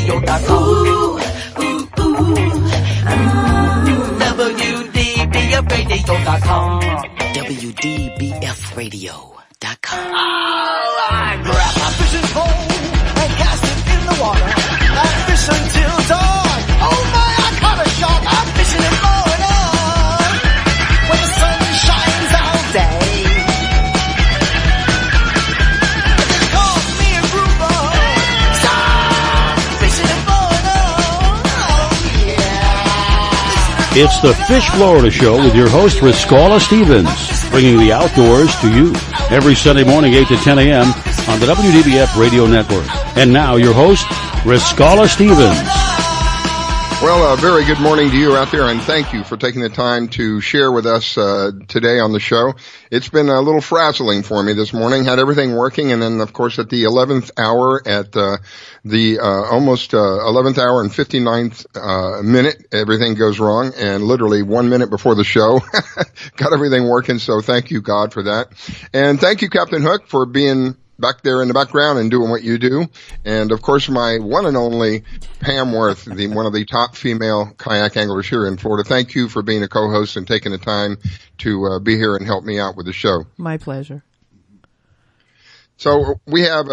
WDBFradio.com. WDBFradio.com. WDBFradio.com. I grab my fishing pole and cast it in the water. I fish until dawn. Oh my, I caught a shark. I'm fishing and blowing on when the sun shines all day. They call me a grouper. Stop fishing and blowing on. Oh yeah. It's the Fish Florida Show with your host, Riscala Stevens, bringing the outdoors to you every Sunday morning, 8 to 10 a.m. on the WDBF Radio Network. And now, your host, Riscala Stevens. Well, a very good morning to you out there, and thank you for taking the time to share with us today on the show. It's been a little frazzling for me this morning, had everything working, and then, of course, at the 11th hour, at the almost 11th hour and 59th minute, everything goes wrong, and literally 1 minute before the show, got everything working, so thank you, God, for that. And thank you, Captain Hook, for being back there in the background and doing what you do. And of course, my one and only Pam Worth, one of the top female kayak anglers here in Florida. Thank you for being a co-host and taking the time to be here and help me out with the show. My pleasure. So we have,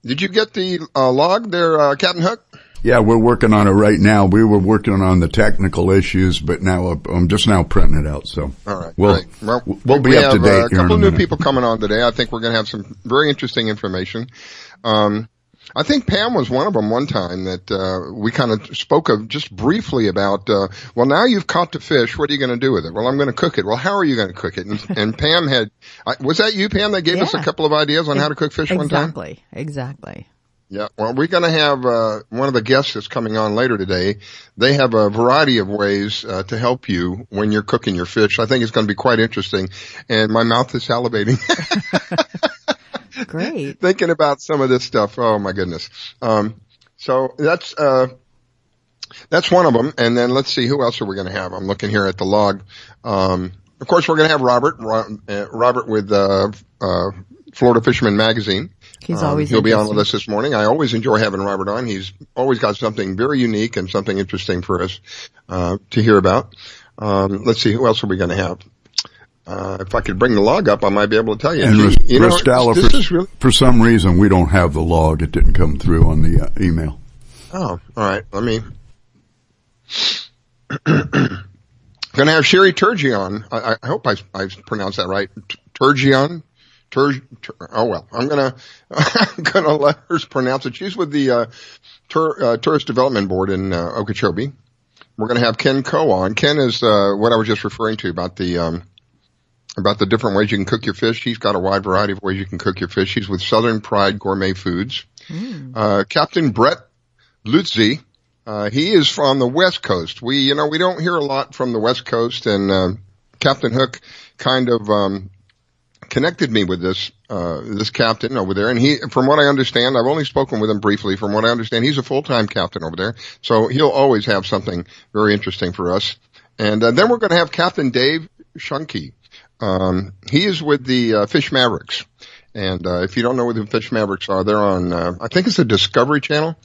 did you get the log there, Captain Hook? Yeah, we're working on it right now. We were working on the technical issues, but now I'm just now printing it out. So, all right, we'll be up to date. We have a couple of new people coming on today. I think we're going to have some very interesting information. I think Pam was one of them one time that we kind of spoke of just briefly about. Well, now you've caught the fish. What are you going to do with it? Well, I'm going to cook it. Well, how are you going to cook it? And Pam had was that you, Pam, that gave us a couple of ideas on how to cook fish one time? Exactly. Yeah, well, we're going to have one of the guests that's coming on later today. They have a variety of ways to help you when you're cooking your fish. I think it's going to be quite interesting, and my mouth is salivating. Great. Thinking about some of this stuff. Oh my goodness. So that's one of them. And then let's see, who else are we going to have? I'm looking here at the log. Of course, we're going to have Robert with Florida Fisherman Magazine. He'll be on with us this morning. I always enjoy having Robert on. He's always got something very unique and something interesting for us to hear about. Let's see, who else are we going to have? If I could bring the log up, I might be able to tell you. And Riscala, for some reason, we don't have the log. It didn't come through on the email. Oh, all right. Let me. Going to have Sherry Turgeon. I hope I pronounced that right. Turgeon. Oh well, I'm gonna let her pronounce it. She's with the Tourist Development Board in Okeechobee. We're gonna have Ken Coe on. Ken is what I was just referring to about the different ways you can cook your fish. He's got a wide variety of ways you can cook your fish. He's with Southern Pride Gourmet Foods. Captain Brett Lutzy, he is from the West Coast. We don't hear a lot from the West Coast, and Captain Hook kind of connected me with this captain over there, and he, from what I understand, I've only spoken with him briefly. From what I understand, he's a full-time captain over there, so he'll always have something very interesting for us. And then we're going to have Captain Dave Shunke. He is with the Fish Mavericks, and if you don't know who the Fish Mavericks are, they're on I think it's the Discovery Channel,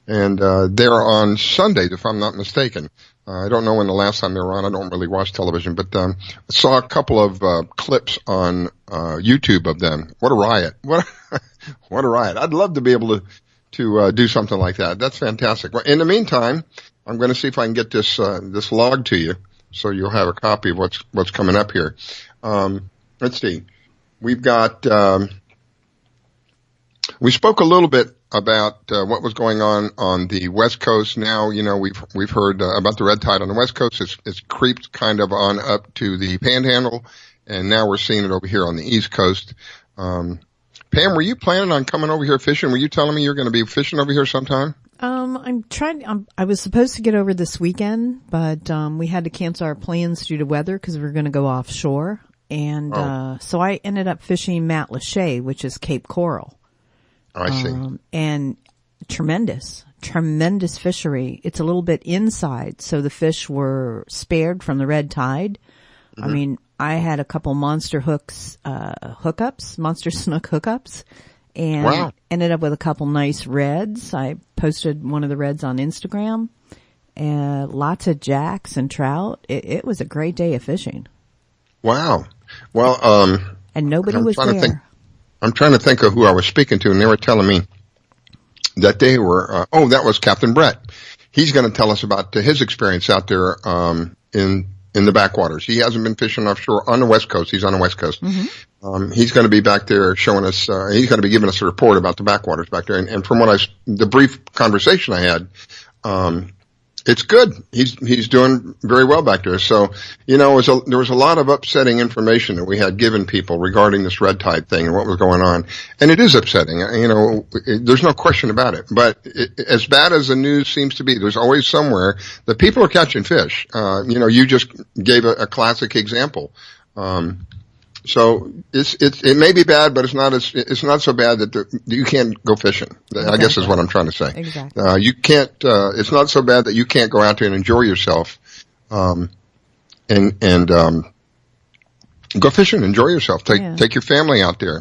and they're on Sundays, if I'm not mistaken. I don't know when the last time they were on. I don't really watch television, but I saw a couple of clips on YouTube of them. What a riot! What a riot! I'd love to be able to do something like that. That's fantastic. Well, in the meantime, I'm going to see if I can get this log to you, so you'll have a copy of what's coming up here. Let's see. We've got. We spoke a little bit about what was going on the West Coast. Now, we've heard about the red tide on the West Coast. It's creeped kind of on up to the Panhandle, and now we're seeing it over here on the East Coast. Pam, were you planning on coming over here fishing? Were you telling me you're going to be fishing over here sometime? I was supposed to get over this weekend, but we had to cancel our plans due to weather because we were going to go offshore. And so I ended up fishing Matlacha, which is Cape Coral. I see. And tremendous fishery. It's a little bit inside, so the fish were spared from the red tide. Mm-hmm. I mean, I had a couple monster snook hookups, and Wow. ended up with a couple nice reds. I posted one of the reds on Instagram, and lots of jacks and trout. It was a great day of fishing, Wow. Well, and nobody I'm was trying to think. there. I'm trying to think of who I was speaking to, and they were telling me that they were, that was Captain Brett. He's going to tell us about his experience out there, in the backwaters. He hasn't been fishing offshore on the West Coast. He's on the West Coast. Mm-hmm. He's going to be back there showing us, he's going to be giving us a report about the backwaters back there. And from what the brief conversation I had, it's good. He's doing very well back there. So, there was a lot of upsetting information that we had given people regarding this red tide thing and what was going on. And it is upsetting. There's no question about it. But as bad as the news seems to be, there's always somewhere that people are catching fish. You just gave a classic example. So it may be bad, but it's not so bad that you can't go fishing. I guess is what I'm trying to say. Exactly. You can't, it's not so bad that you can't go out there and enjoy yourself, and go fishing, enjoy yourself. Take your family out there,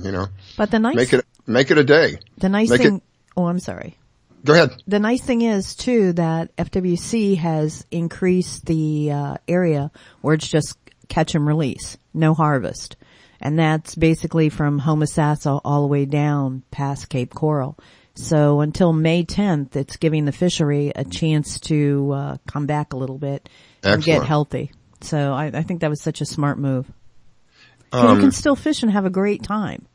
But the nice, make it a day. the nice thing, I'm sorry. Go ahead. The nice thing is too that FWC has increased the, area where it's just catch and release, no harvest. And that's basically from Homosassa all the way down past Cape Coral. So until May 10th, it's giving the fishery a chance to come back a little bit and get healthy. So I think that was such a smart move. You can still fish and have a great time.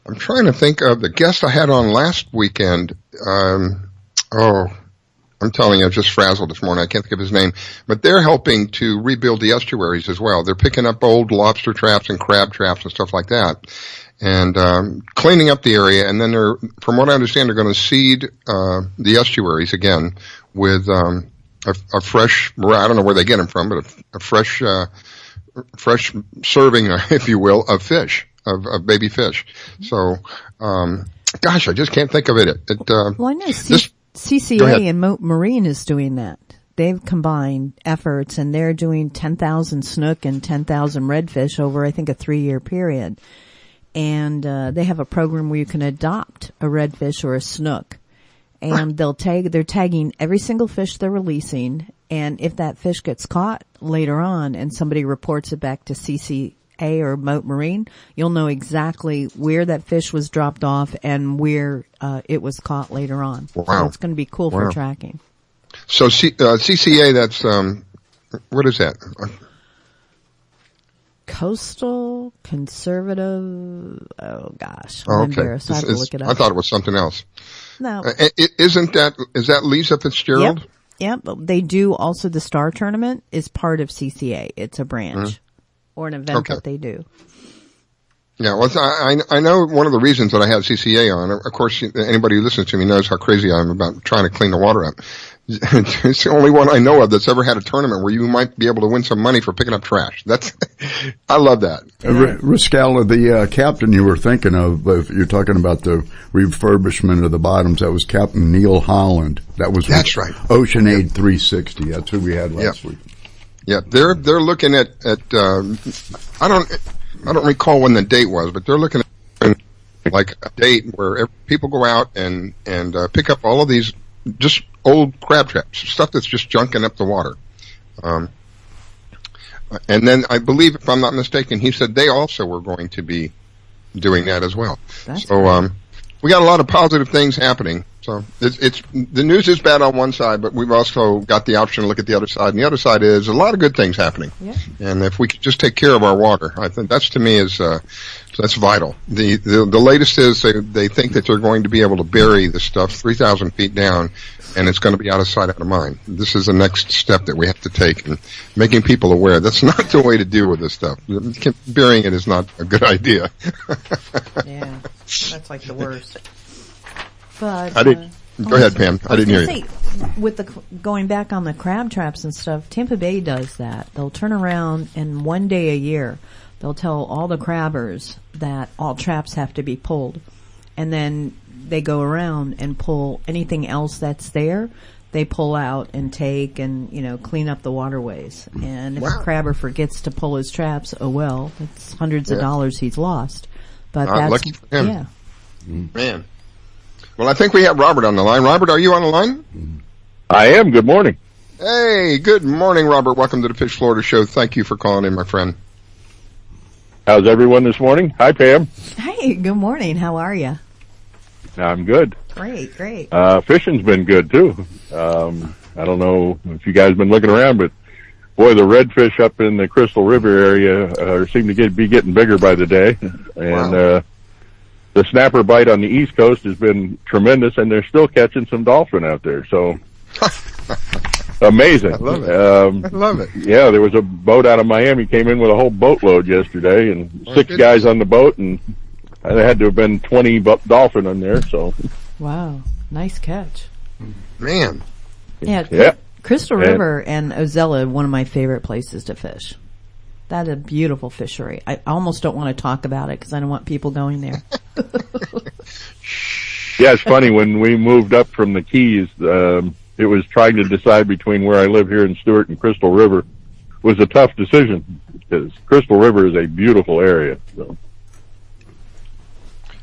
I'm trying to think of the guest I had on last weekend. I'm telling you, I was just frazzled this morning. I can't think of his name. But they're helping to rebuild the estuaries as well. They're picking up old lobster traps and crab traps and stuff like that. And cleaning up the area. And then from what I understand, they're going to seed the estuaries again with a fresh, I don't know where they get them from, but a fresh serving, if you will, of fish, of baby fish. So, gosh, I just can't think of it. Well, I know CCA and Moat Marine is doing that. They've combined efforts and they're doing 10,000 snook and 10,000 redfish over, I think, a 3-year period. And they have a program where you can adopt a redfish or a snook. And they're tagging every single fish they're releasing. And if that fish gets caught later on and somebody reports it back to CCA or Moat Marine, you'll know exactly where that fish was dropped off and where it was caught later on. Wow. So it's going to be cool for tracking. So CCA, that's what is that? Coastal Conservative. Oh gosh, I'm okay. embarrassed. I have to look it up. I thought it was something else. No, is that Lisa Fitzgerald? Yep. They do also the Star Tournament is part of CCA. It's a branch or an event that they do. Yeah, well, I know one of the reasons that I have CCA on. Of course, anybody who listens to me knows how crazy I am about trying to clean the water up. It's the only one I know of that's ever had a tournament where you might be able to win some money for picking up trash. I love that. Riscala, the captain you were thinking of, if you're talking about the refurbishment of the bottoms, that was Captain Neil Holland. That's right. Ocean Aid 360. That's who we had last week. Yeah, they're looking at I don't recall when the date was, but they're looking at like a date where people go out and pick up all of these just old crab traps, stuff that's just junking up the water. And then I believe, if I'm not mistaken, he said they also were going to be doing that as well. We got a lot of positive things happening. So it's the news is bad on one side, but we've also got the option to look at the other side. And the other side is a lot of good things happening. Yeah. And if we could just take care of our water, I think that's, to me, that's vital. The latest is they think that they're going to be able to bury the stuff 3,000 feet down, and it's going to be out of sight, out of mind. This is the next step that we have to take, and making people aware that's not the way to deal with this stuff. Burying it is not a good idea. Yeah, that's like the worst. But go ahead, Pam. I didn't hear you. With going back on the crab traps and stuff, Tampa Bay does that. They'll turn around and one day a year, they'll tell all the crabbers that all traps have to be pulled, and then they go around and pull anything else that's there. They pull out and take and clean up the waterways. And if a crabber forgets to pull his traps, oh well, it's hundreds of dollars he's lost. But that's lucky for him. Yeah. Man. Well, I think we have Robert on the line. Robert, are you on the line? I am. Good morning. Hey, good morning, Robert. Welcome to the Fish Florida Show. Thank you for calling in, my friend. How's everyone this morning? Hi, Pam. Hey, good morning. How are you? I'm good. Great. Fishing's been good, too. I don't know if you guys been looking around, but boy, the redfish up in the Crystal River area seem to be getting bigger by the day. And Wow. The snapper bite on the East Coast has been tremendous, and they're still catching some dolphin out there. So amazing. I love it. I love it. Yeah, there was a boat out of Miami came in with a whole boatload yesterday, and Oh, 6 goodness. guys on the boat, and there had to have been 20 dolphin on there. So Wow. Nice catch. Man. Yeah. yeah. Crystal Yeah. River and Ozella, one of my favorite places to fish. That is a beautiful fishery. I almost don't want to talk about it because I don't want people going there. Yeah, it's funny, when we moved up from the Keys, it was trying to decide between where I live here in Stewart and Crystal River. It was a tough decision because Crystal River is a beautiful area. So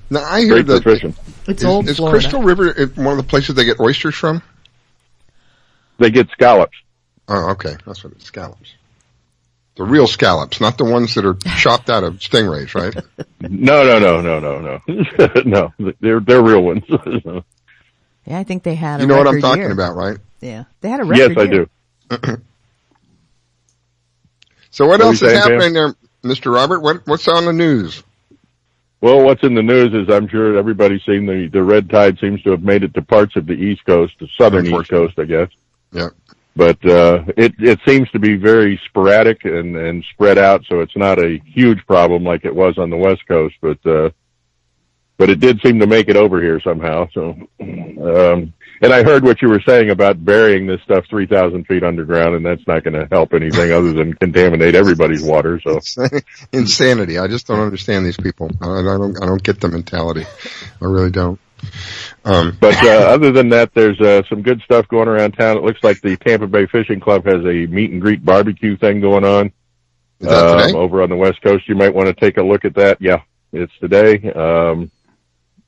Now, I hear great for that. fishing. It's old Is Florida. Crystal River one of the places they get oysters from? They get scallops. Oh, okay. That's what it's scallops. The real scallops, not the ones that are chopped out of stingrays, right? No. No, they're real ones. Yeah, I think they had a You know what I'm record talking year. about, right? Yeah. They had a Yes, record I year. do. So what What else were is you saying, happening there, Mr. Robert? What's on the news? Well, what's in the news is I'm sure everybody's seen the red tide seems to have made it to parts of the East Coast, the southern East Unfortunately. Coast, I guess. Yeah. But it seems to be very sporadic and spread out, so it's not a huge problem like it was on the West Coast. But it did seem to make it over here somehow. So, and I heard what you were saying about burying this stuff 3,000 feet underground, and that's not going to help anything other than contaminate everybody's water. So, Insanity. I just don't understand these people. I don't get the mentality. I really don't. but other than that, there's some good stuff going around town. It looks like the Tampa Bay Fishing Club has a meet and greet barbecue thing going on. Is that today? Over on the West Coast. You might want to take a look at that. Yeah, it's today.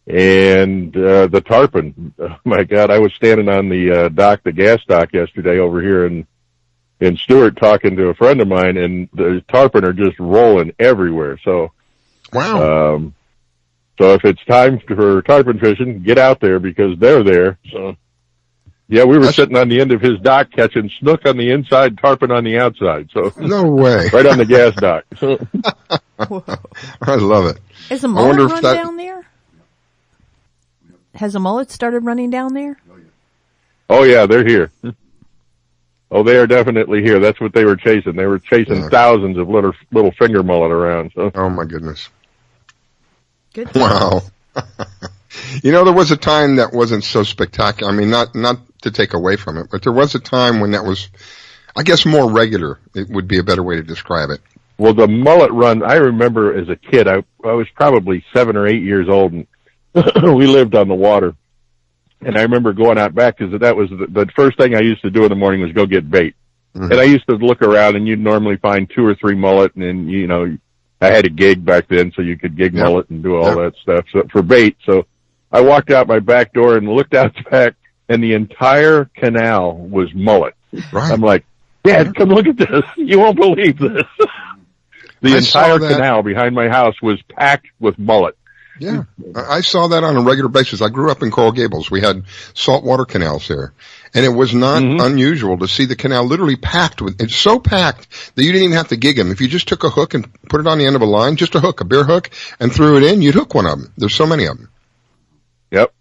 And the tarpon. Oh my God, I was standing on the dock, the gas dock yesterday over here in Stewart talking to a friend of mine, and the tarpon are just rolling everywhere. So, Wow. so if it's time for tarpon fishing, get out there because they're there. So, yeah, we were That's- sitting on the end of his dock catching snook on the inside, tarpon on the outside. So, No way. right on the gas dock. So, I love it. Is a I mullet wonder if run that- down there? Has a mullet started running down there? oh yeah, they're here. Oh, they are definitely here. That's what they were chasing. They were chasing Yeah. thousands of little finger mullet around. So, Oh my goodness. Good. Wow. You know, there was a time that wasn't so spectacular. I mean, not to take away from it, but there was a time when that was, I guess, more regular. It would be a better way to describe it. well, the mullet run, I remember as a kid, I was probably 7 or 8 years old, and we lived on the water. And I remember going out back because that was the first thing I used to do in the morning was go get bait. Mhm. And I used to look around, and you'd normally find 2 or 3 mullet, and then, you know, I had a gig back then, so you could gig Yeah. mullet and do all Yeah. that stuff for bait. So I walked out my back door and looked out the back, and the entire canal was mullet. Right. I'm like, Dad, come look at this. You won't believe this. The I saw entire that. canal behind my house was packed with mullet. Yeah. I saw that on a regular basis. I grew up in Coral Gables. We had saltwater canals there. And it was not unusual to see the canal literally packed with, it's so packed that you didn't even have to gig them. If you just took a hook and put it on the end of a line, just a hook, a beer hook, and threw it in, you'd hook one of them. There's so many of them. Yep.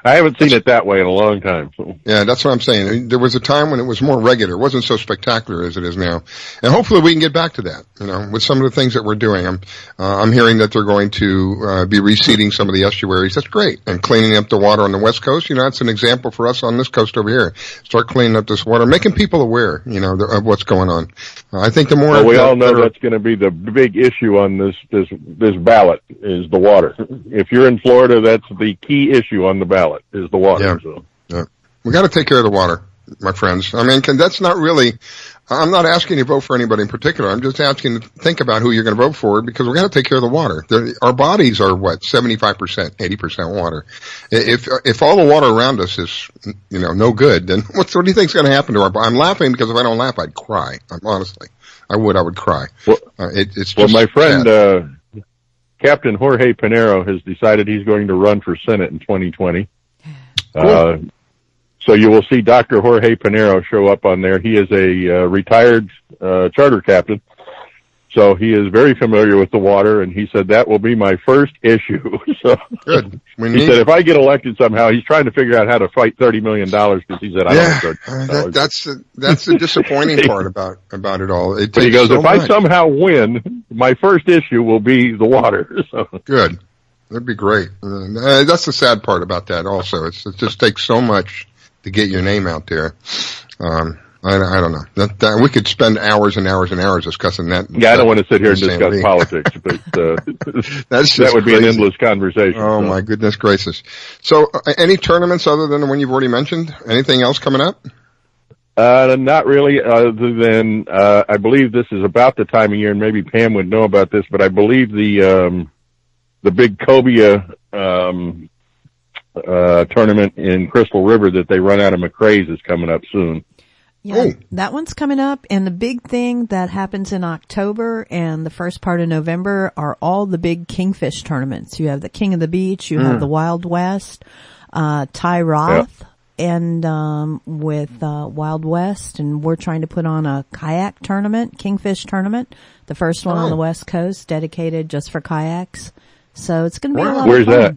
I haven't seen it that way in a long time. So. Yeah, that's what I'm saying. There was a time when it was more regular. It wasn't so spectacular as it is now. And hopefully we can get back to that, you know, with some of the things that we're doing. I'm hearing that they're going to, be reseeding some of the estuaries. That's great. And cleaning up the water on the West Coast. You know, that's an example for us on this coast over here. Start cleaning up this water, making people aware, you know, of what's going on. I think the more Well, we all know better- that's going to be the big issue on this ballot is the water. If you're in Florida, that's the key issue on the ballot is the water. Yeah. So. Yeah. We got to take care of the water. my friends. I mean, that's not really, I'm not asking you to vote for anybody in particular. I'm just asking you to think about who you're going to vote for because we're going to take care of the water. Our bodies are 75%, 80% water. If all the water around us is, no good, then what do you think is going to happen to our body? I'm laughing because if I don't laugh, I'd cry. Honestly, I would cry. Well, it's just my friend, Captain Jorge Pinero has decided he's going to run for Senate in 2020. Cool. So you will see Dr. Jorge Pinero show up on there. He is a retired charter captain, so he is very familiar with the water, and he said that will be my first issue. So good. He said if I get elected somehow, he's trying to figure out how to fight $30 million because he said I don't want to that's the disappointing part about it all. But he goes, if I somehow win, my first issue will be the water. So. Good. That'd be great. That's the sad part about that also. It just takes so much to get your name out there. I don't know. That we could spend hours and hours and hours discussing that. Yeah, I don't want to sit here and discuss politics, but that would be an endless conversation. Oh, my goodness gracious. So, any tournaments other than the one you've already mentioned? Anything else coming up? Not really, other than I believe this is about the time of year, and maybe Pam would know about this, but I believe the big cobia tournament in Crystal River that they run out of McRae's is coming up soon. Yeah, that one's coming up, and the big thing that happens in October and the first part of November are all the big kingfish tournaments. You have the King of the Beach, you have the Wild West, Ty Roth, and with Wild West, and we're trying to put on a kayak tournament, kingfish tournament, the first one on the West Coast, dedicated just for kayaks. So it's going to be a lot of fun. Where's that?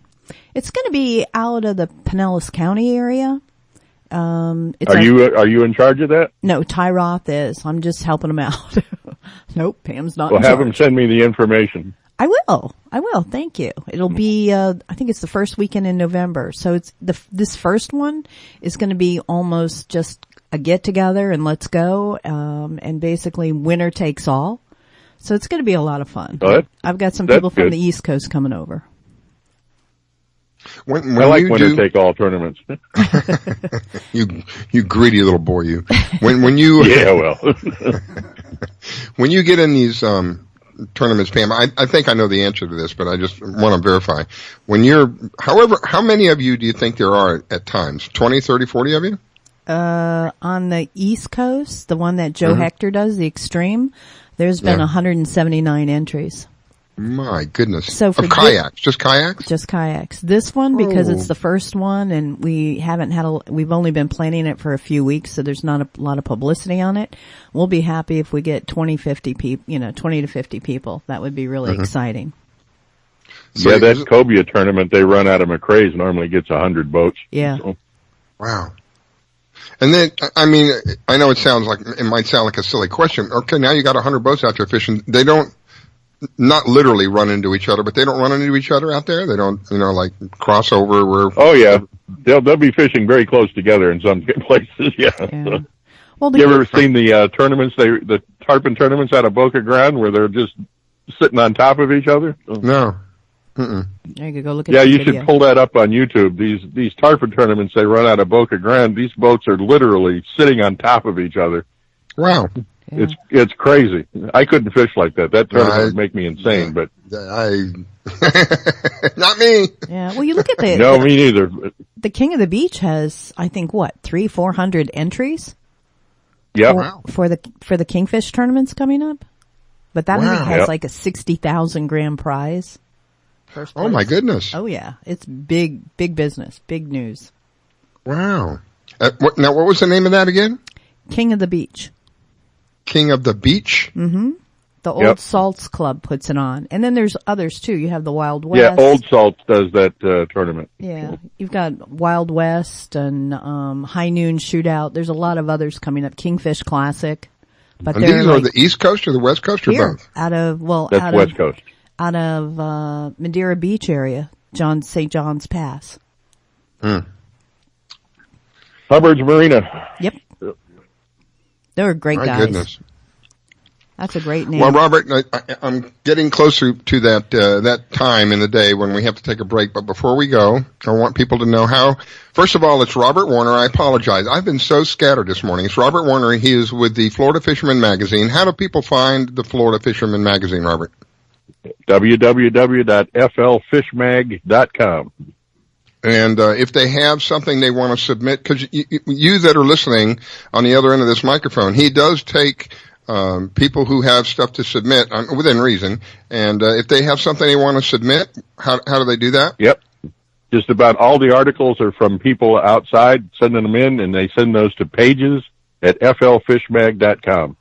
It's going to be out of the Pinellas County area. Are you in charge of that? No, Ty Roth is. I'm just helping him out. Nope, Pam's not. Well, have him send me the information. I will. Thank you. It'll be, I think it's the first weekend in November. So it's this first one is going to be almost just a get together and let's go. And basically winner takes all. So it's going to be a lot of fun. I've got some people from the East Coast coming over. When I like winner take all tournaments. you greedy little boy, you. When you yeah, well. When you get in these tournaments, Pam, I think I know the answer to this, but I just want to verify. How many of you do you think there are at times? 20, 30, 40 of you? On the East Coast, the one that Joe Hector does, the Extreme, there's been 179 entries. My goodness. So for kayaks, just kayaks? Just kayaks. This one, because it's the first one and we've only been planning it for a few weeks, so there's not a lot of publicity on it. We'll be happy if we get 20 to 50 people. That would be really exciting. So that cobia tournament they run out of McRae's normally gets 100 boats. Yeah. So. Wow. And then, I mean, I know it might sound like a silly question. Okay, now you got 100 boats out there fishing. They don't, not literally run into each other, but they don't run into each other out there. They don't, like cross over where. Oh yeah, they'll be fishing very close together in some places. Yeah. So, well, you ever seen the tournaments? The tarpon tournaments out of Boca Grande where they're just sitting on top of each other. No. Mm-mm. You could go look at. Yeah, you should pull that up on YouTube. These tarpon tournaments they run out of Boca Grande. These boats are literally sitting on top of each other. Wow. Yeah. It's crazy. I couldn't fish like that. That tournament would make me insane, but not me. Yeah. Well, you look at no, me neither. The King of the Beach has, I think, 300-400 entries. Yeah. For the Kingfish tournaments coming up, but that I think has like a 60,000 gram prize. Oh my goodness. Oh yeah, it's big business, big news. Wow. What was the name of that again? King of the Beach. King of the Beach? Mm-hmm. The Old Salts Club puts it on. And then there's others too. You have the Wild West. Yeah, Old Salts does that tournament. Yeah. You've got Wild West and High Noon Shootout. There's a lot of others coming up. Kingfish Classic. But and these are the East Coast or the West Coast or both? That's West Coast. Out of Madeira Beach area, St. John's Pass. Hubbard's Marina. Yep. They were great guys. My goodness. That's a great name. Well, Robert, I'm getting closer to that time in the day when we have to take a break. But before we go, I want people to know how. First of all, it's Robert Warner. I apologize. I've been so scattered this morning. It's Robert Warner. He is with the Florida Fisherman Magazine. How do people find the Florida Fisherman Magazine, Robert? www.flfishmag.com. And if they have something they want to submit, because you that are listening on the other end of this microphone, he does take people who have stuff to submit within reason. And if they have something they want to submit, how do they do that? Yep. Just about all the articles are from people outside sending them in, and they send those to pages at flfishmag.com.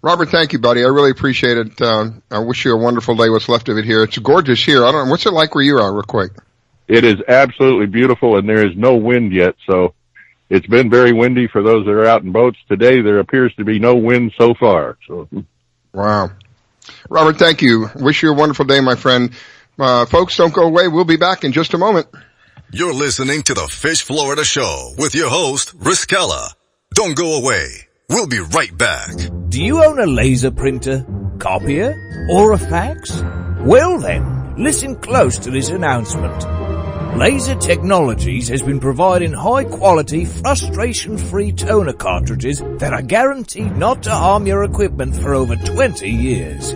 Robert, thank you, buddy. I really appreciate it. I wish you a wonderful day, what's left of it here. It's gorgeous here. I don't know. What's it like where you are, real quick? It is absolutely beautiful, and there is no wind yet, so it's been very windy for those that are out in boats. Today, there appears to be no wind so far. So, wow. Robert, thank you. Wish you a wonderful day, my friend. Folks, don't go away. We'll be back in just a moment. You're listening to the Fish Florida Show with your host, Riskella. Don't go away. We'll be right back. Do you own a laser printer, copier, or a fax? Well then, listen close to this announcement. Laser Technologies has been providing high-quality, frustration-free toner cartridges that are guaranteed not to harm your equipment for over 20 years.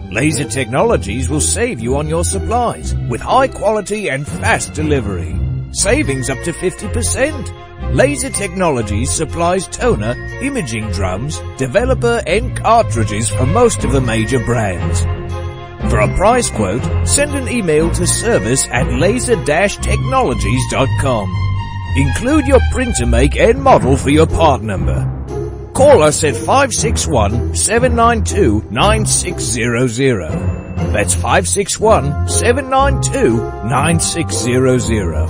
Laser Technologies will save you on your supplies with high-quality and fast delivery. Savings up to 50%. Laser Technologies supplies toner, imaging drums, developer and cartridges for most of the major brands. For a price quote, send an email to service@laser-technologies.com. Include your printer make and model for your part number. Call us at 561-792-9600. That's 561-792-9600.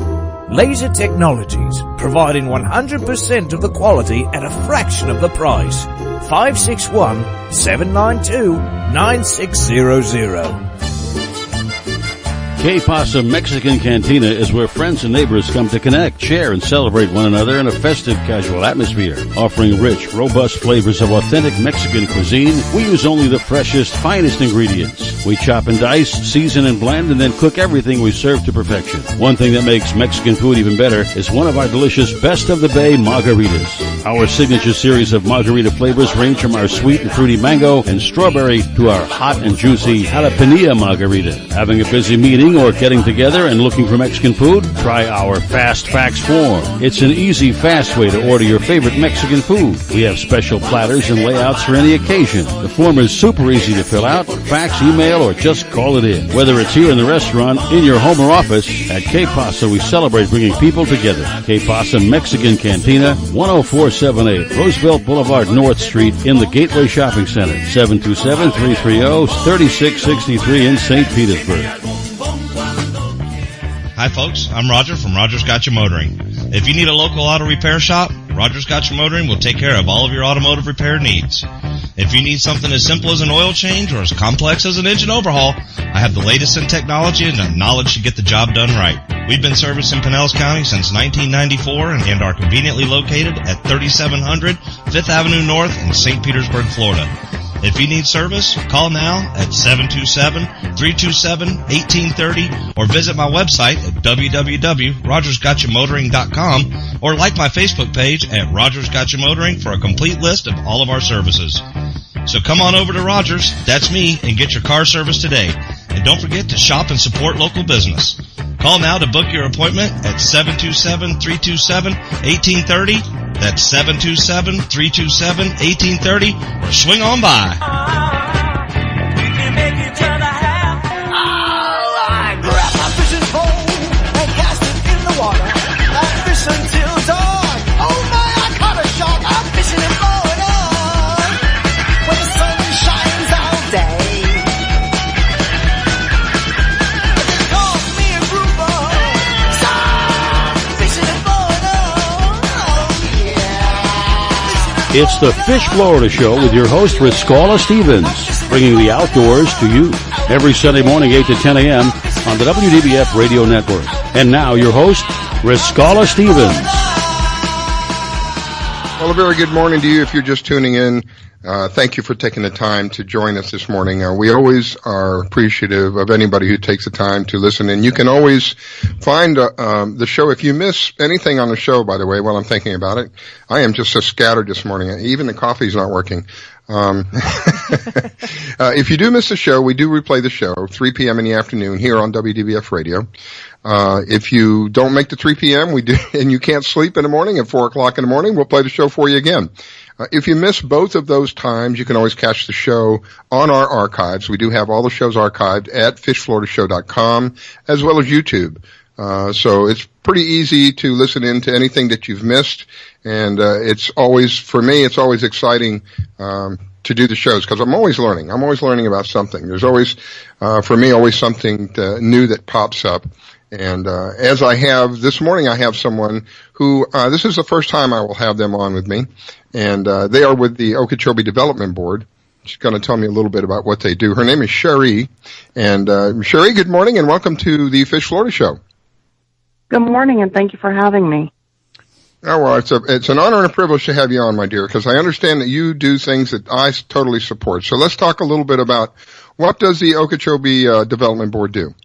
Laser Technologies, providing 100% of the quality at a fraction of the price. 561-792-9600. Que Pasa Mexican Cantina is where friends and neighbors come to connect, share, and celebrate one another in a festive, casual atmosphere. Offering rich, robust flavors of authentic Mexican cuisine, we use only the freshest, finest ingredients. We chop and dice, season and blend, and then cook everything we serve to perfection. One thing that makes Mexican food even better is one of our delicious Best of the Bay margaritas. Our signature series of margarita flavors range from our sweet and fruity mango and strawberry to our hot and juicy jalapeno margarita. Having a busy meeting or getting together and looking for Mexican food? Try our Fast Fax form. It's an easy, fast way to order your favorite Mexican food. We have special platters and layouts for any occasion. The form is super easy to fill out, fax, email, or just call it in. Whether it's here in the restaurant, in your home or office, at Que Pasa we celebrate bringing people together. Que Pasa Mexican Cantina, 10478 Roosevelt Boulevard, North Street in the Gateway Shopping Center, 727-330-3663 in St. Petersburg. Hi folks, I'm Roger from Rogers Gotcha Motoring. If you need a local auto repair shop, Rogers Gotcha Motoring will take care of all of your automotive repair needs. If you need something as simple as an oil change or as complex as an engine overhaul, I have the latest in technology and the knowledge to get the job done right. We've been servicing Pinellas County since 1994 and are conveniently located at 3700 5th Avenue North in St. Petersburg, Florida. If you need service, call now at 727-327-1830 or visit my website at www.rogersgotchamotoring.com or like my Facebook page at Rogers Gotcha Motoring for a complete list of all of our services. So come on over to Rogers, that's me, and get your car service today. And don't forget to shop and support local business. Call now to book your appointment at 727-327-1830. That's 727-327-1830, or swing on by. I grab my fishing pole and cast it in the water. I fish until dawn. Oh my, I caught a shark. I'm fishing and blowing on when the sun shines all day. Call me a grouper. Stop fishing and blowing on. Oh yeah. It's the Fish Florida Show with your host, Riskella Stevens, bringing the outdoors to you every Sunday morning, 8 to 10 a.m. on the WDBF Radio Network. And now, your host, Riskella Stevens. Well, a very good morning to you if you're just tuning in. Thank you for taking the time to join us this morning. We always are appreciative of anybody who takes the time to listen. And you can always find the show. If you miss anything on the show, by the way, while I'm thinking about it, I am just so scattered this morning. Even the coffee's not working. If you do miss the show, we do replay the show 3 p.m. in the afternoon here on WDBF Radio. If you don't make the 3 p.m. and you can't sleep in the morning at 4 o'clock in the morning, we'll play the show for you again. If you miss both of those times, you can always catch the show on our archives. We do have all the shows archived at fishfloridashow.com as well as YouTube. So it's pretty easy to listen in to anything that you've missed. And, for me, it's always exciting, to do the shows because I'm always learning. I'm always learning about something. There's always, for me, always something new that pops up. And, as I have this morning, I have someone who, this is the first time I will have them on with me. And, they are with the Okeechobee Development Board. She's going to tell me a little bit about what they do. Her name is Sherry. And, Sherry, good morning and welcome to the Fish Florida Show. Good morning, and thank you for having me. Oh, well, it's an honor and a privilege to have you on, my dear, because I understand that you do things that I totally support. So let's talk a little bit about what does the Okeechobee Development Board do?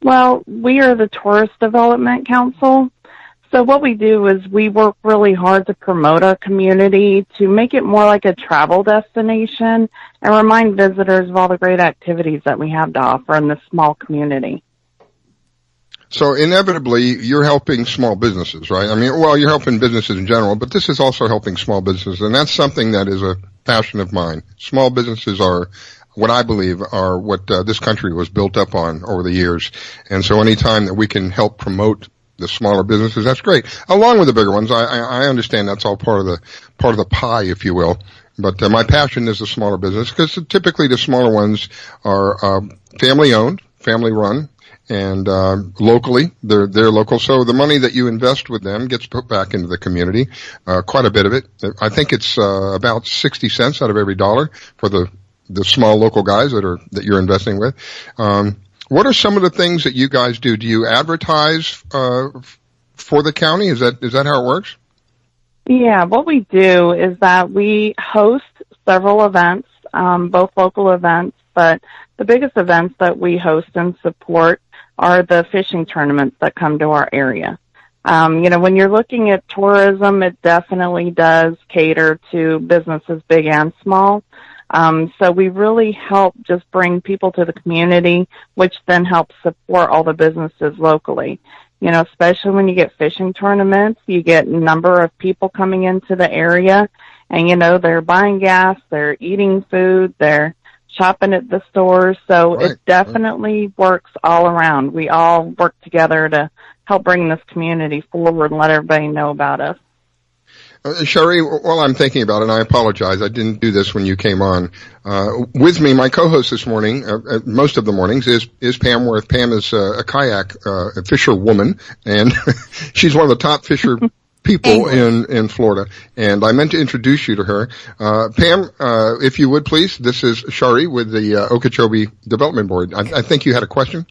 Well, we are the Tourist Development Council. So what we do is we work really hard to promote our community, to make it more like a travel destination, and remind visitors of all the great activities that we have to offer in this small community. So inevitably, you're helping small businesses, right? I mean, well, you're helping businesses in general, but this is also helping small businesses, and that's something that is a passion of mine. Small businesses are what I believe are what this country was built up on over the years. And so anytime that we can help promote the smaller businesses, that's great. Along with the bigger ones, I understand that's all part of the pie, if you will. But my passion is the smaller business because typically the smaller ones are family owned, family run. And locally, they're local. So the money that you invest with them gets put back into the community, quite a bit of it. I think it's about 60 cents out of every dollar for the small local guys that you're investing with. What are some of the things that you guys do? Do you advertise for the county? Is that how it works? Yeah, what we do is that we host several events, both local events, but the biggest events that we host and support are the fishing tournaments that come to our area. When you're looking at tourism, it definitely does cater to businesses big and small. So we really help just bring people to the community, which then helps support all the businesses locally. Especially when you get fishing tournaments, you get a number of people coming into the area and, they're buying gas, they're eating food, they're shopping at the stores. So It definitely works all around. We all work together to help bring this community forward and let everybody know about us. Sherry, while I'm thinking about it, and I apologize, I didn't do this when you came on. With me, my co-host this morning, most of the mornings, is Pam Worth. Pam is a kayak fisher woman, and she's one of the top fisher people in Florida. And I meant to introduce you to her. Pam, if you would please, this is Sherry with the Okeechobee Development Board. I think you had a question.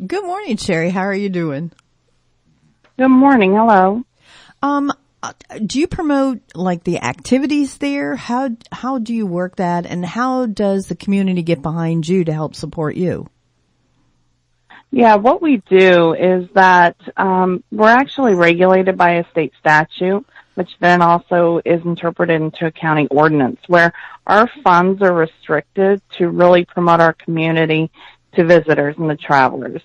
Good morning, Sherry. How are you doing? Good morning. Hello. Do you promote like the activities there? How do you work that, and how does the community get behind you to help support you? Yeah, what we do is that we're actually regulated by a state statute, which then also is interpreted into a county ordinance, where our funds are restricted to really promote our community to visitors and the travelers.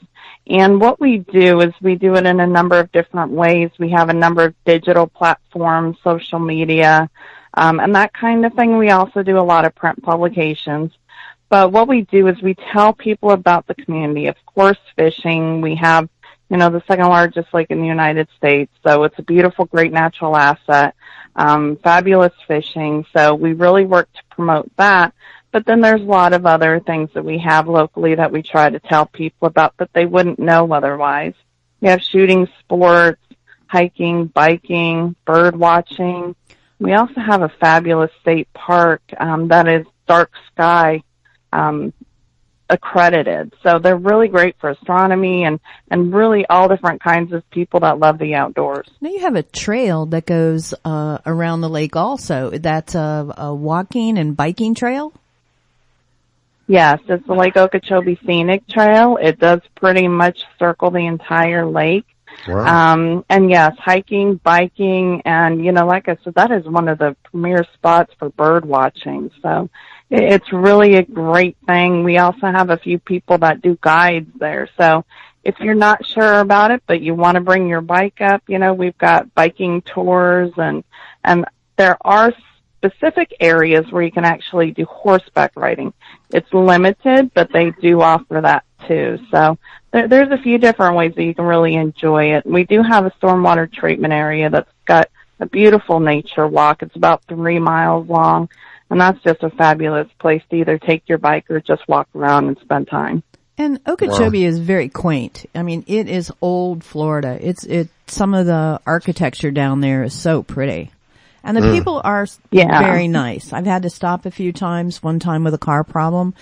And what we do is we do it in a number of different ways. We have a number of digital platforms, social media, and that kind of thing. We also do a lot of print publications. But what we do is we tell people about the community. Of course, fishing. We have, the second largest lake in the United States. So it's a beautiful, great natural asset. Fabulous fishing. So we really work to promote that. But then there's a lot of other things that we have locally that we try to tell people about that they wouldn't know otherwise. We have shooting sports, hiking, biking, bird watching. We also have a fabulous state park that is dark sky accredited. So they're really great for astronomy and really all different kinds of people that love the outdoors. Now you have a trail that goes around the lake also. That's a walking and biking trail? Yes, it's the Lake Okeechobee Scenic Trail. It does pretty much circle the entire lake. Wow. And yes, hiking, biking, and, you know, like I said, that is one of the premier spots for bird watching. So it's really a great thing. We also have a few people that do guides there. So if you're not sure about it, but you want to bring your bike up, you know, we've got biking tours and there are specific areas where you can actually do horseback riding. It's limited, but they do offer that too. So there's a few different ways that you can really enjoy it. We do have a stormwater treatment area that's got a beautiful nature walk. It's about 3 miles long, and that's just a fabulous place to either take your bike or just walk around and spend time. And Okeechobee is very quaint. I mean, it is old Florida. Some of the architecture down there is so pretty. And the people are very nice. I've had to stop a few times, one time with a car problem.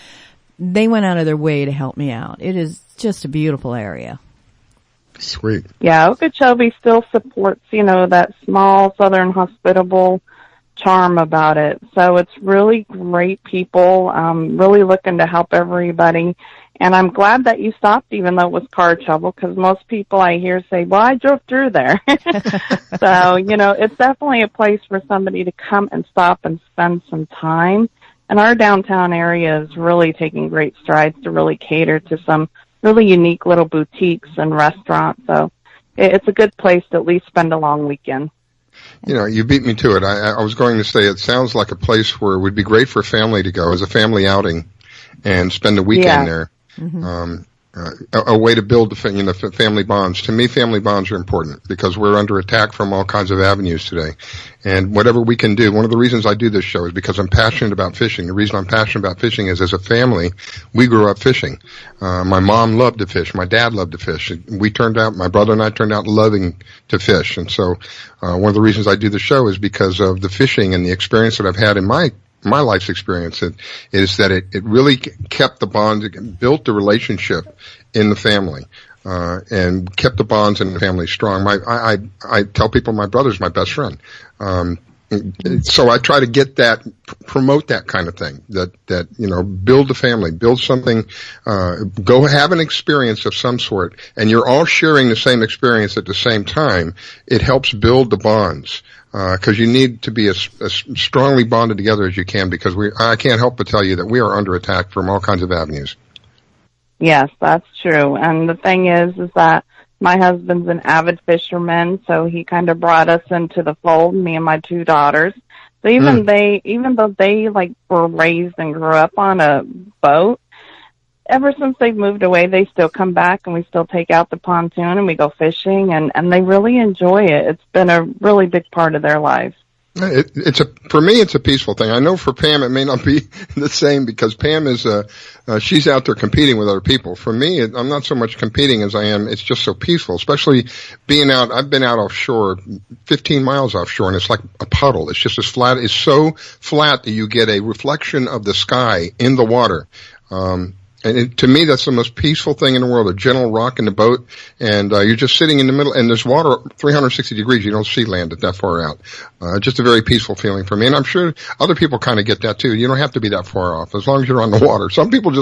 They went out of their way to help me out. It is just a beautiful area. Sweet. Yeah, Okeechobee still supports, you know, that small southern hospitable charm about it. So it's really great people, really looking to help everybody. And I'm glad that you stopped, even though it was car trouble, because most people I hear say, well, I drove through there. So, you know, it's definitely a place for somebody to come and stop and spend some time. And our downtown area is really taking great strides to really cater to some really unique little boutiques and restaurants. So it's a good place to at least spend a long weekend. You know, you beat me to it. I was going to say it sounds like a place where it would be great for a family to go as a family outing and spend a weekend there. Mm-hmm. A way to build the family bonds. To me, family bonds are important because we're under attack from all kinds of avenues today. And whatever we can do, one of the reasons I do this show is because I'm passionate about fishing. The reason I'm passionate about fishing is as a family, we grew up fishing. My mom loved to fish. My dad loved to fish. My brother and I turned out loving to fish. And so, one of the reasons I do the show is because of the fishing and the experience that I've had in my life's experience is that it really kept the bond, it built the relationship in the family, and kept the bonds in the family strong. I tell people my brother's my best friend. So I try to get that, promote that kind of thing, that, you know, build a family, build something, go have an experience of some sort, and you're all sharing the same experience at the same time. It helps build the bonds. Cause you need to be as strongly bonded together as you can, because I can't help but tell you that we are under attack from all kinds of avenues. Yes, that's true. And the thing is that my husband's an avid fisherman, so he kind of brought us into the fold, me and my 2 daughters. So even though they like were raised and grew up on a boat, ever since they've moved away, they still come back and we still take out the pontoon and we go fishing, and they really enjoy it. It's been a really big part of their lives. For me, it's a peaceful thing. I know for Pam, it may not be the same because Pam is, she's out there competing with other people. For me, I'm not so much competing as I am. It's just so peaceful, especially being out. I've been out offshore, 15 miles offshore, and it's like a puddle. It's just as flat. It's so flat that you get a reflection of the sky in the water. And to me, that's the most peaceful thing in the world, a gentle rock in the boat, and you're just sitting in the middle, and there's water 360 degrees. You don't see land that far out. Just a very peaceful feeling for me, and I'm sure other people kind of get that too. You don't have to be that far off, as long as you're on the water. Some people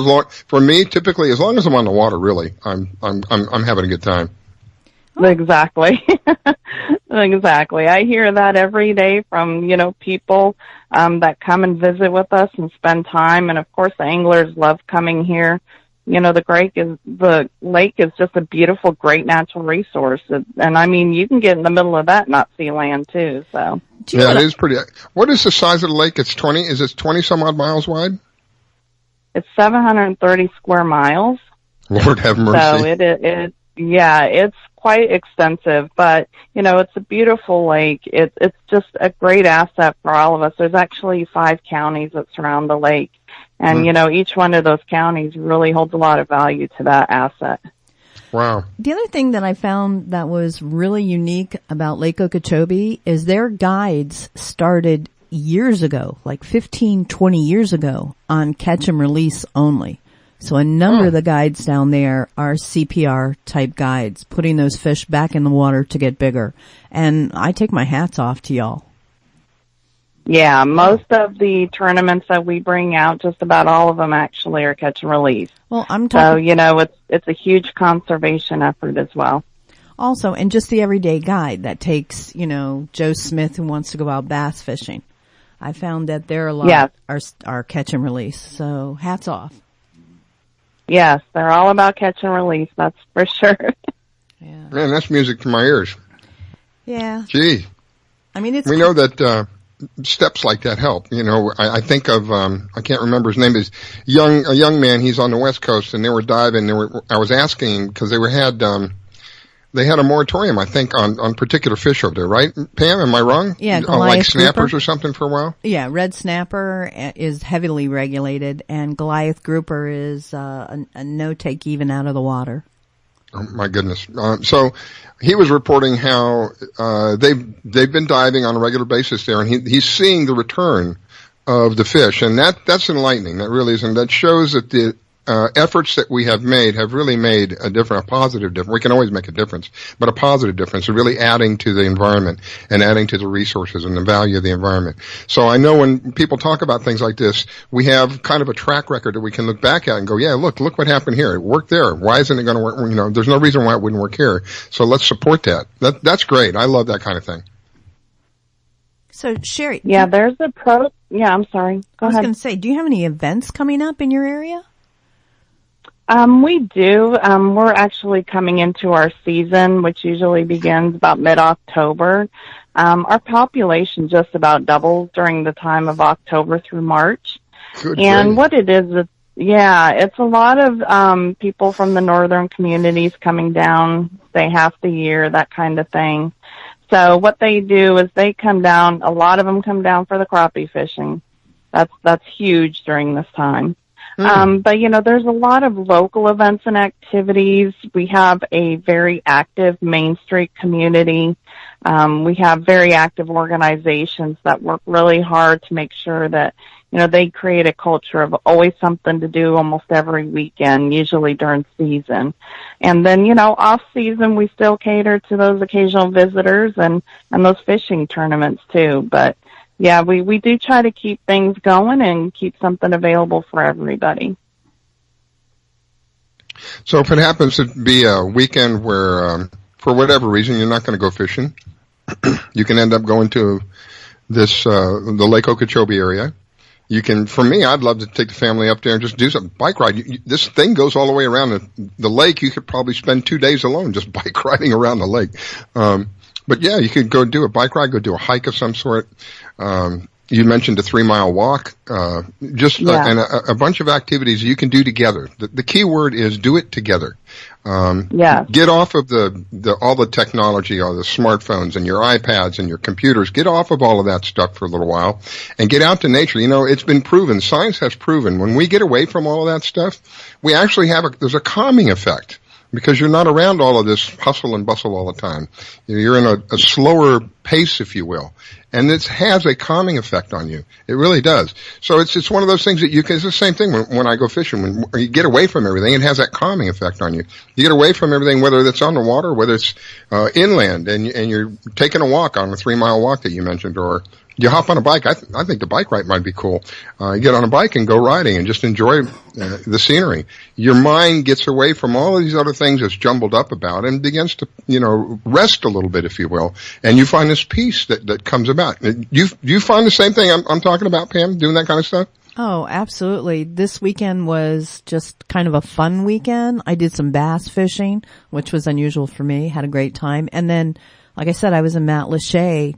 for me, typically, as long as I'm on the water, really, I'm having a good time. Exactly. Exactly. I hear that every day from, you know, people that come and visit with us and spend time. And of course, the anglers love coming here. You know, the lake is just a beautiful, great natural resource. And I mean, you can get in the middle of that and not see land too. So yeah, it is pretty. What is the size of the lake? Is it 20 some odd miles wide? It's 730 square miles. Lord have mercy. So it's quite extensive, but you know, it's a beautiful lake. It's just a great asset for all of us. There's actually 5 counties that surround the lake, and you know, each one of those counties really holds a lot of value to that asset. Wow. The other thing that I found that was really unique about Lake Okeechobee is their guides started years ago, like 15, 20 years ago, on catch and release only. So a number of the guides down there are CPR type guides, putting those fish back in the water to get bigger. And I take my hats off to y'all. Yeah, most of the tournaments that we bring out, just about all of them actually are catch and release. Well, I'm talking. So, it's a huge conservation effort as well. Also, and just the everyday guide that takes, Joe Smith who wants to go out bass fishing. I found that there are a lot are catch and release. So hats off. Yes, they're all about catch and release, that's for sure. Yeah. Man, that's music to my ears. Yeah. Gee. I mean, we know that steps like that help. I think of I can't remember his name. Is a young man. He's on the West Coast, and they were diving. I was asking because they had a moratorium, I think, on particular fish over there, right, Pam? Am I wrong? Yeah, like snappers grouper. Or something for a while. Yeah, red snapper is heavily regulated, and Goliath grouper is a no take even out of the water. Oh my goodness! So he was reporting how they've been diving on a regular basis there, and he's seeing the return of the fish, and that's enlightening. That really is, and that shows that the efforts that we have made have really made a positive difference. We can always make a difference, but a positive difference, really adding to the environment and adding to the resources and the value of the environment. So I know when people talk about things like this, we have kind of a track record that we can look back at and go, yeah, look what happened here. It worked there. Why isn't it going to work? There's no reason why it wouldn't work here. So let's support that. That's great. I love that kind of thing. So Sherry. Yeah, there's a yeah, I'm sorry. Go ahead. I was going to say, do you have any events coming up in your area? We do. We're actually coming into our season, which usually begins about mid-October. Our population just about doubles during the time of October through March. Good and what it is, it's a lot of people from the northern communities coming down, say half the year, that kind of thing. So what they do is they come down, a lot of them come down for the crappie fishing. That's huge during this time. But there's a lot of local events and activities. We have a very active Main Street community. We have very active organizations that work really hard to make sure that, they create a culture of always something to do almost every weekend, usually during season. And then, off season, we still cater to those occasional visitors and those fishing tournaments too. But yeah, we do try to keep things going and keep something available for everybody. So if it happens to be a weekend where, for whatever reason, you're not going to go fishing, you can end up going to this, the Lake Okeechobee area. You can, for me, I'd love to take the family up there and just do some bike ride. This thing goes all the way around the lake. You could probably spend 2 days alone just bike riding around the lake. But yeah, you could go do a bike ride, go do a hike of some sort. You mentioned a 3-mile walk, and a bunch of activities you can do together. The key word is do it together. Get off of all the technology, all the smartphones and your iPads and your computers. Get off of all of that stuff for a little while and get out to nature. It's been proven, science has proven, when we get away from all of that stuff, we actually there's a calming effect. Because you're not around all of this hustle and bustle all the time. You're in a slower pace, if you will. And it has a calming effect on you. It really does. So it's one of those things that it's the same thing when I go fishing. When you get away from everything, it has that calming effect on you. You get away from everything, whether it's on the water, whether it's inland, and you're taking a walk on a 3-mile walk that you mentioned, or you hop on a bike. I think the bike ride might be cool. You get on a bike and go riding and just enjoy the scenery. Your mind gets away from all of these other things that's jumbled up about and begins to, rest a little bit, if you will. And you find this peace that comes about. You find the same thing I'm talking about, Pam, doing that kind of stuff? Oh, absolutely. This weekend was just kind of a fun weekend. I did some bass fishing, which was unusual for me. Had a great time. And then, like I said, I was in Matlacha.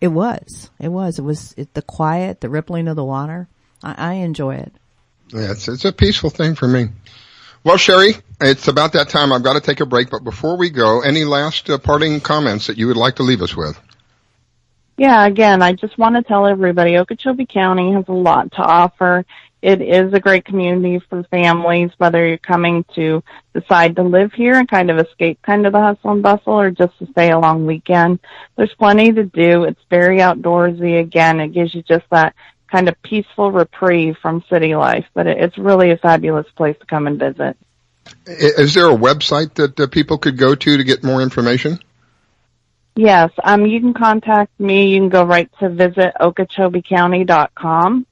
It was the quiet, the rippling of the water. I enjoy it. Yeah, it's a peaceful thing for me. Well, Sherry, it's about that time. I've got to take a break. But before we go, any last parting comments that you would like to leave us with? Yeah, again, I just want to tell everybody Okeechobee County has a lot to offer. It is a great community for families, whether you're coming to decide to live here and kind of escape kind of the hustle and bustle or just to stay a long weekend. There's plenty to do. It's very outdoorsy. Again, it gives you just that kind of peaceful reprieve from city life. But it's really a fabulous place to come and visit. Is there a website that people could go to get more information? Yes, you can contact me. You can go right to visit okeechobeecounty.com.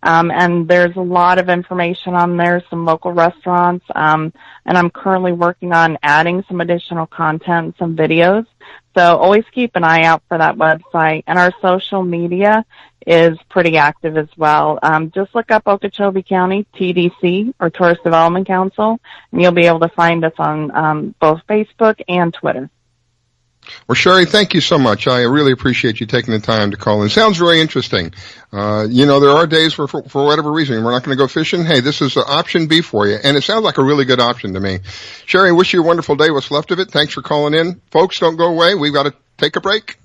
And there's a lot of information on there, some local restaurants, and I'm currently working on adding some additional content, some videos. So always keep an eye out for that website. And our social media is pretty active as well. Just look up Okeechobee County TDC or Tourist Development Council, and you'll be able to find us on both Facebook and Twitter. Well, Sherry, thank you so much. I really appreciate you taking the time to call in. Sounds very interesting. There are days where, for whatever reason, we're not going to go fishing. Hey, this is option B for you, and it sounds like a really good option to me. Sherry, I wish you a wonderful day, what's left of it. Thanks for calling in. Folks, don't go away. We've got to take a break.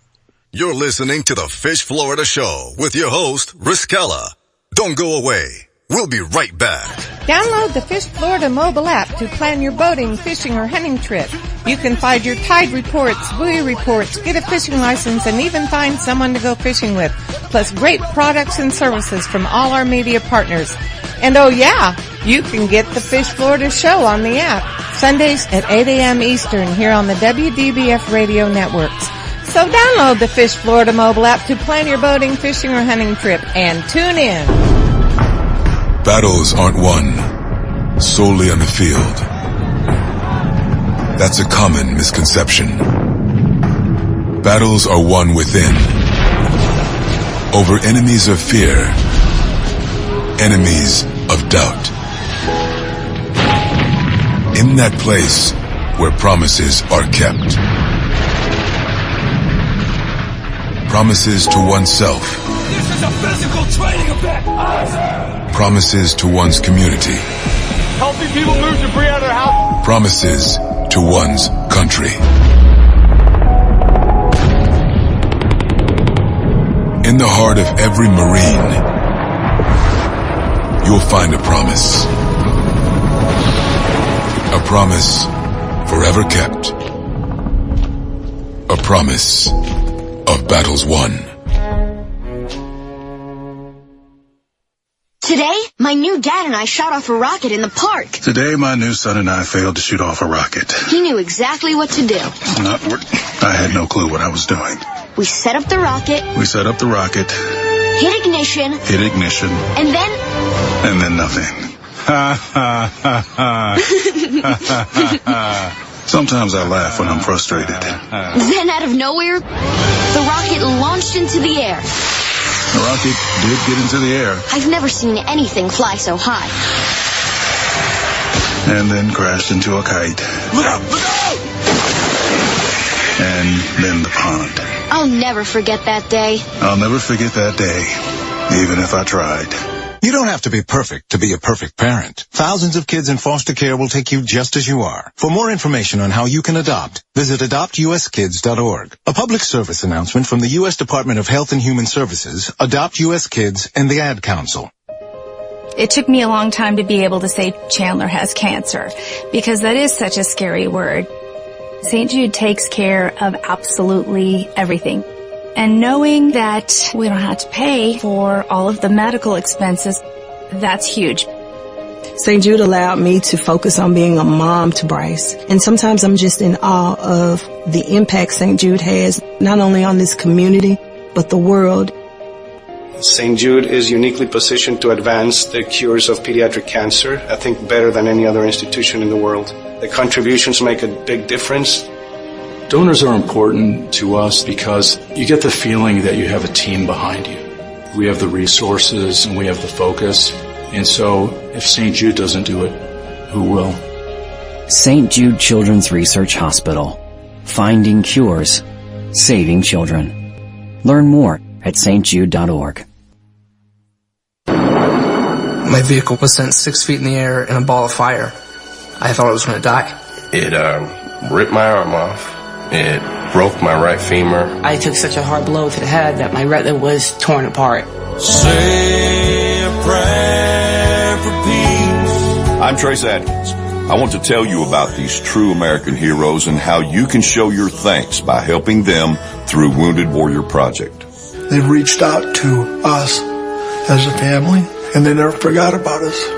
You're listening to the Fish Florida Show with your host, Riskella. Don't go away. We'll be right back. Download the Fish Florida mobile app to plan your boating, fishing, or hunting trip. You can find your tide reports, buoy reports, get a fishing license, and even find someone to go fishing with. Plus great products and services from all our media partners. And oh yeah, you can get the Fish Florida Show on the app. Sundays at 8 a.m. Eastern here on the WDBF radio networks. So download the Fish Florida mobile app to plan your boating, fishing, or hunting trip and tune in. Battles aren't won solely on the field. That's a common misconception. Battles are won within, over enemies of fear, enemies of doubt. In that place where promises are kept. Promises to oneself. This is a physical training event. Promises to one's community. Helping people move debris out of their house. Promises to one's country. In the heart of every Marine, you'll find a promise. A promise forever kept. A promise of battles won. Today, my new dad and I shot off a rocket in the park. Today, my new son and I failed to shoot off a rocket. He knew exactly what to do. I had no clue what I was doing. We set up the rocket. Hit ignition. And then nothing. Sometimes I laugh when I'm frustrated. Then out of nowhere, the rocket launched into the air. The rocket did get into the air. I've never seen anything fly so high. And then crashed into a kite. Look out! Look out! And then the pond. I'll never forget that day. I'll never forget that day, even if I tried. You don't have to be perfect to be a perfect parent. Thousands of kids in foster care will take you just as you are. For more information on how you can adopt, visit adoptuskids.org. A public service announcement from the U.S. Department of Health and Human Services, Adopt U.S. Kids, and the Ad Council. It took me a long time to be able to say Chandler has cancer, because that is such a scary word. St. Jude takes care of absolutely everything. And knowing that we don't have to pay for all of the medical expenses, that's huge. St. Jude allowed me to focus on being a mom to Bryce. And sometimes I'm just in awe of the impact St. Jude has, not only on this community, but the world. St. Jude is uniquely positioned to advance the cures of pediatric cancer, I think better than any other institution in the world. The contributions make a big difference. Donors are important to us because you get the feeling that you have a team behind you. We have the resources and we have the focus. And so if St. Jude doesn't do it, who will? St. Jude Children's Research Hospital. Finding cures. Saving children. Learn more at stjude.org. My vehicle was sent 6 feet in the air in a ball of fire. I thought I was going to die. It ripped my arm off. It broke my right femur. I took such a hard blow to the head that my retina was torn apart. Say a prayer for peace. I'm Trace Atkins. I want to tell you about these true American heroes and how you can show your thanks by helping them through Wounded Warrior Project. They've reached out to us as a family, and they never forgot about us.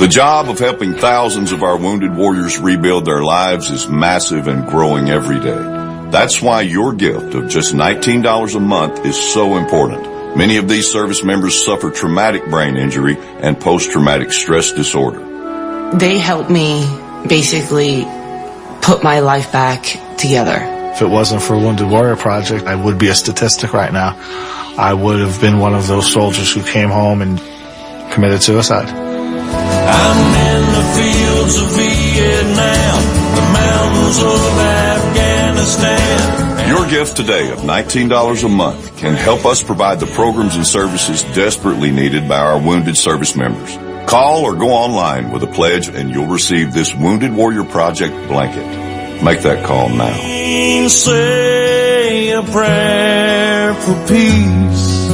The job of helping thousands of our wounded warriors rebuild their lives is massive and growing every day. That's why your gift of just $19 a month is so important. Many of these service members suffer traumatic brain injury and post-traumatic stress disorder. They helped me basically put my life back together. If it wasn't for Wounded Warrior Project, I would be a statistic right now. I would have been one of those soldiers who came home and committed suicide. I'm in the fields of Vietnam, the mountains of Afghanistan. Your gift today of $19 a month can help us provide the programs and services desperately needed by our wounded service members. Call or go online with a pledge and you'll receive this Wounded Warrior Project blanket. Make that call now. Say a prayer for peace.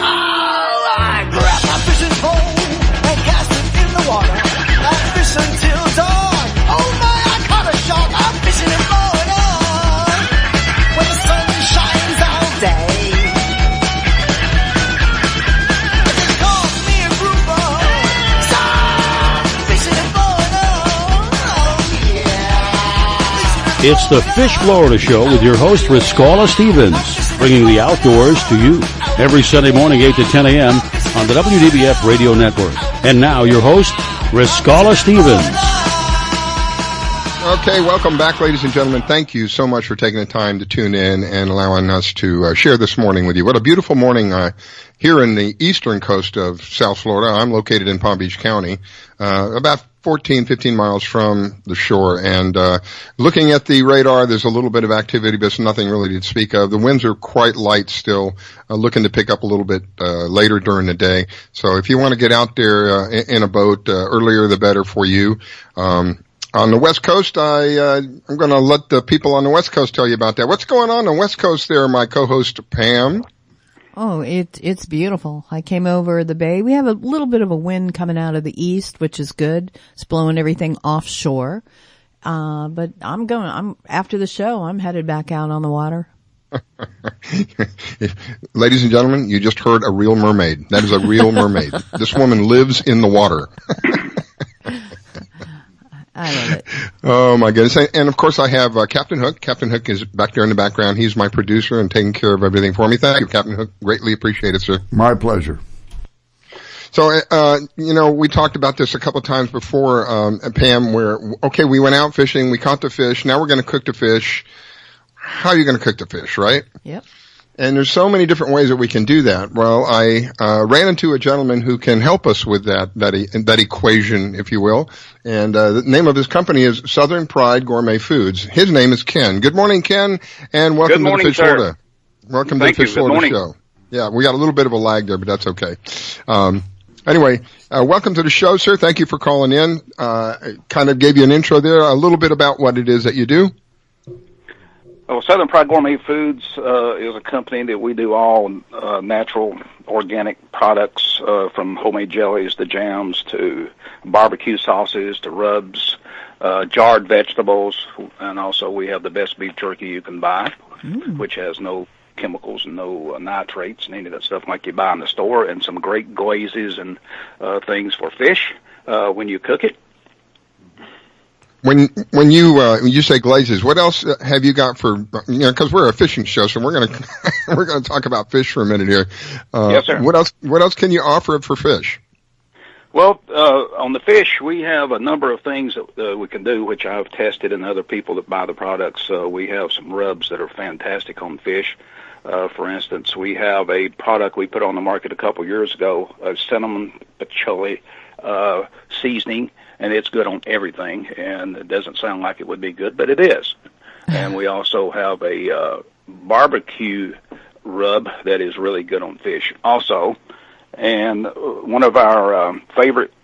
I grab my fishing pole and cast it in the water. I fish until dawn. Oh my, I caught a shark. I'm fishing and blowing on when the sun shines all day. It calls me a grouper. Stop fishing and blowing on. Oh yeah. It's the Fish Florida Show with your host, Riscala Stevens, bringing the outdoors to you every Sunday morning, 8 to 10 a.m. on the WDBF Radio Network. And now, your host, Riscala Stevens. Okay, welcome back, ladies and gentlemen. Thank you so much for taking the time to tune in and allowing us to share this morning with you. What a beautiful morning here in the eastern coast of South Florida. I'm located in Palm Beach County, about 15 miles from the shore. And looking at the radar, there's a little bit of activity, but it's nothing really to speak of. The winds are quite light still, looking to pick up a little bit later during the day. So if you want to get out there in a boat, earlier the better for you. On the West Coast, I'm going to let the people on the West Coast tell you about that. What's going on the West Coast there, my co-host Pam? Oh, it's beautiful. I came over the bay. We have a little bit of a wind coming out of the east, which is good. It's blowing everything offshore. But I'm after the show, I'm headed back out on the water. Ladies and gentlemen, you just heard a real mermaid. That is a real mermaid. This woman lives in the water. I love it. Oh my goodness. And of course I have Captain Hook. Captain Hook is back there in the background. He's my producer and taking care of everything for me. Thank you, Captain Hook. Greatly appreciate it, sir. My pleasure. So, we talked about this a couple of times before, Pam, where, okay, we went out fishing, we caught the fish, now we're going to cook the fish. How are you going to cook the fish, right? Yep. And there's so many different ways that we can do that. Well, I ran into a gentleman who can help us with that equation, if you will. And the name of his company is Southern Pride Gourmet Foods. His name is Ken. Good morning, Ken, and welcome to the Fish Florida. Welcome to the Fish Florida show. Yeah, we got a little bit of a lag there, but that's okay. Anyway, welcome to the show, sir. Thank you for calling in. Kind of gave you an intro there, a little bit about what it is that you do. Well, Southern Pride Gourmet Foods is a company that we do all natural, organic products, from homemade jellies to jams to barbecue sauces to rubs, jarred vegetables, and also we have the best beef jerky you can buy, which has no chemicals and no nitrates and any of that stuff like you buy in the store, and some great glazes and things for fish when you cook it. When you say glazes, what else have you got for, because we're a fishing show, so we're gonna talk about fish for a minute here. Yes, sir. What else can you offer for fish? Well, on the fish, we have a number of things that we can do, which I've tested in other people that buy the products. We have some rubs that are fantastic on fish. For instance, we have a product we put on the market a couple years ago, a cinnamon patchouli seasoning, and it's good on everything, and it doesn't sound like it would be good, but it is. And we also have a barbecue rub that is really good on fish also. And one of our favorite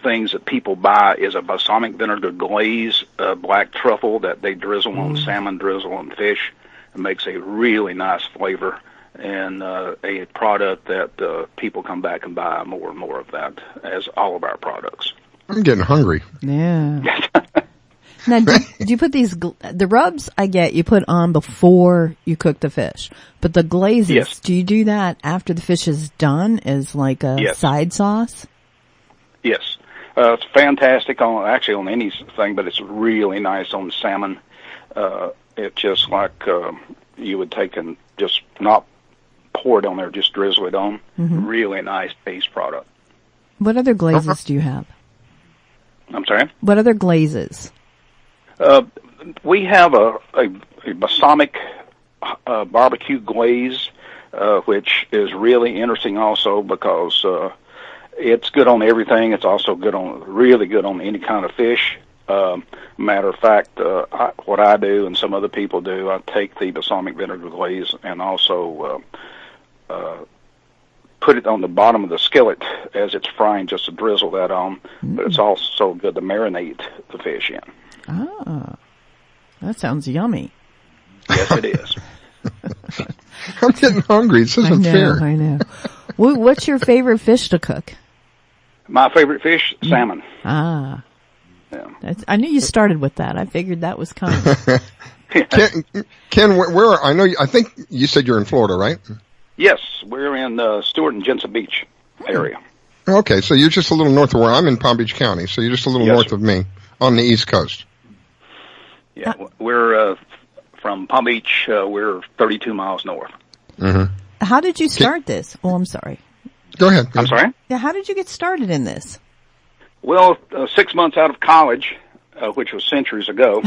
things that people buy is a balsamic vinegar glaze, black truffle that they drizzle on salmon, drizzle on fish. It makes a really nice flavor, and a product that people come back and buy more and more of that, as all of our products. I'm getting hungry. Yeah. Now, do you put the rubs I get you put on before you cook the fish, but the glazes, Yes. do you do that after the fish is done as like a Yes. side sauce? Yes. It's fantastic on anything, but it's really nice on salmon. It's just like you would take and just not pour it on there, just drizzle it on. Mhm. Really nice base product. What other glazes do you have? I'm sorry? What other glazes? We have a balsamic barbecue glaze, which is really interesting also because it's good on everything. It's also really good on any kind of fish. Matter of fact, what I do and some other people do, I take the balsamic vinegar glaze and also put it on the bottom of the skillet as it's frying, just to drizzle that on. But it's also good to marinate the fish in. Oh, that sounds yummy. Yes, it is. I'm getting hungry. This isn't fair. I know. What's your favorite fish to cook? My favorite fish, salmon. Ah. Yeah. I knew you started with that. I figured that was coming. Ken, where I think you said you're in Florida, right? Yes, we're in Stewart and Jensen Beach area. Okay, so you're just a little north of where I'm in Palm Beach County, so you're just a little Yes, north sir. of me on the East Coast. Yeah, we're from Palm Beach. We're 32 miles north. Mm-hmm. How did you start this? Oh, I'm sorry. Go ahead. I'm sorry? Yeah, how did you get started in this? Well, 6 months out of college, which was centuries ago,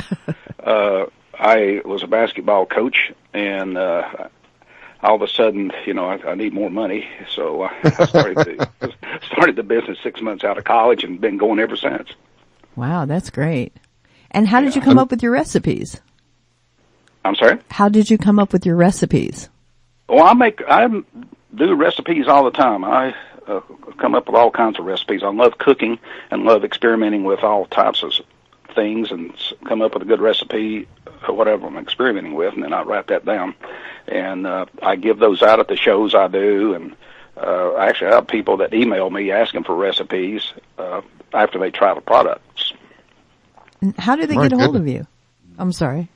I was a basketball coach, and all of a sudden, I need more money, so I started the business 6 months out of college and been going ever since. Wow, that's great. And how did you come up with your recipes? I'm sorry? How did you come up with your recipes? Well, I do recipes all the time. I come up with all kinds of recipes. I love cooking and love experimenting with all types of things and come up with a good recipe, whatever I'm experimenting with, and then I write that down. And I give those out at the shows I do, and actually I have people that email me asking for recipes after they try the products. And how did they get a hold of you? I'm sorry.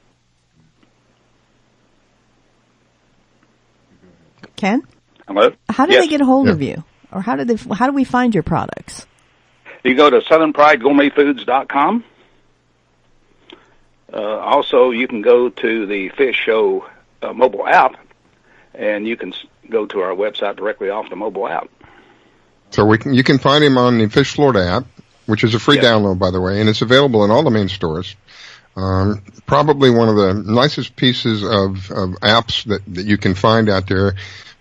Ken? Hello? How do Yes. they get a hold of you? Or how do we find your products? You go to southernpridegourmetfoods.com. Also, you can go to the Fish Show mobile app, and you can go to our website directly off the mobile app. So you can find him on the Fish Florida app, which is a free download, by the way, and it's available in all the main stores. Probably one of the nicest pieces of apps that you can find out there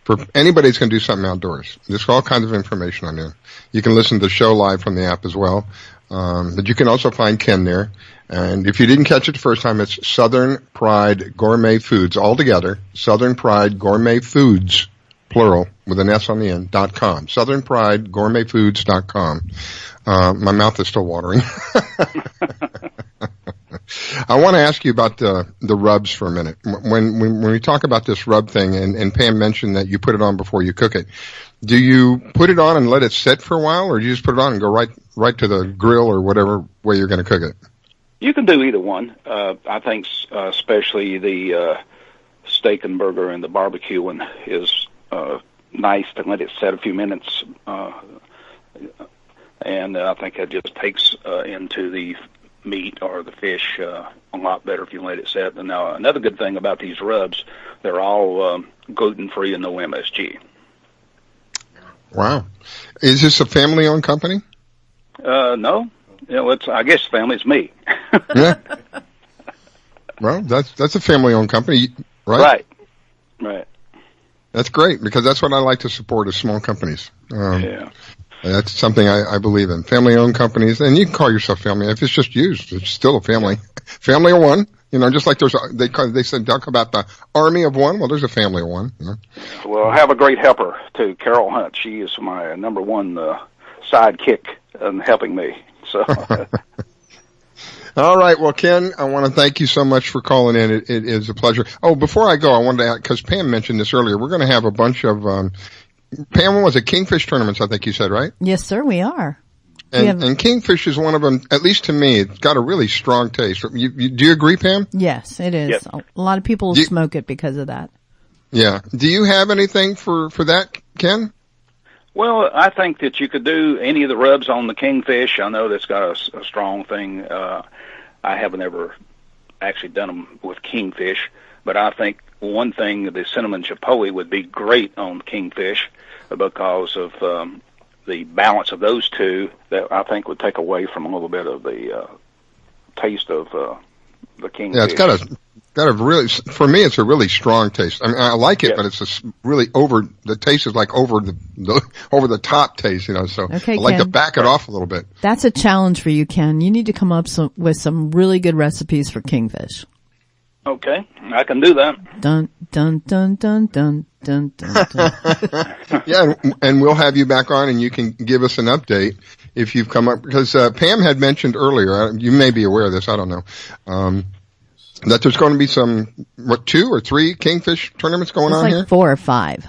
for anybody that's going to do something outdoors. There's all kinds of information on there. You can listen to the show live from the app as well. But you can also find Ken there. And if you didn't catch it the first time, it's Southern Pride Gourmet Foods, all together. Southern Pride Gourmet Foods, plural, with an S on the end, .com. SouthernPrideGourmetFoods.com. My mouth is still watering. I want to ask you about the rubs for a minute. When we talk about this rub thing, and Pam mentioned that you put it on before you cook it, do you put it on and let it sit for a while, or do you just put it on and go right to the grill or whatever way you're going to cook it? You can do either one. I think especially the steak and burger and the barbecue one is nice to let it set a few minutes, and I think it just takes into the meat or the fish a lot better if you let it set. And now another good thing about these rubs, they're all gluten-free and no MSG. Wow. Is this a family-owned company? No. I guess family is me. Yeah. Well, that's a family-owned company, right? Right. That's great, because that's what I like to support is small companies. Yeah. That's something I believe in. Family-owned companies, and you can call yourself family. If it's just used, it's still a family. Family of one. Just like they said, talk about the army of one. Well, there's a family of one. Well, I have a great helper, too, Carol Hunt. She is my number one sidekick in helping me. So. All right. Well, Ken, I want to thank you so much for calling in. It is a pleasure. Oh, before I go, I wanted to add, because Pam mentioned this earlier, we're going to have a bunch of, Pam, what was it? Kingfish tournaments, I think you said, right? Yes, sir, we are. And kingfish is one of them, at least to me, it's got a really strong taste. Do you agree, Pam? Yes, it is. Yep. A lot of people smoke it because of that. Yeah. Do you have anything for that, Ken? Well, I think that you could do any of the rubs on the kingfish. I know that's got a strong thing. I haven't ever actually done them with kingfish, but I think one thing, the cinnamon chipotle would be great on kingfish because of the balance of those two that I think would take away from a little bit of the taste of the kingfish. Yeah, it's got a really, for me, it's a really strong taste. I mean, I like it, but it's just really the taste is like over the top taste, you know, so okay, I like Ken, to back it off a little bit. That's a challenge for you, Ken. You need to come up with some really good recipes for kingfish. Okay, I can do that. Dun, dun, dun, dun, dun, dun, dun, dun. Yeah, and we'll have you back on and you can give us an update if you've come up, because Pam had mentioned earlier, you may be aware of this, I don't know, that there's going to be some, 2 or 3 kingfish tournaments going on here? 4 or 5.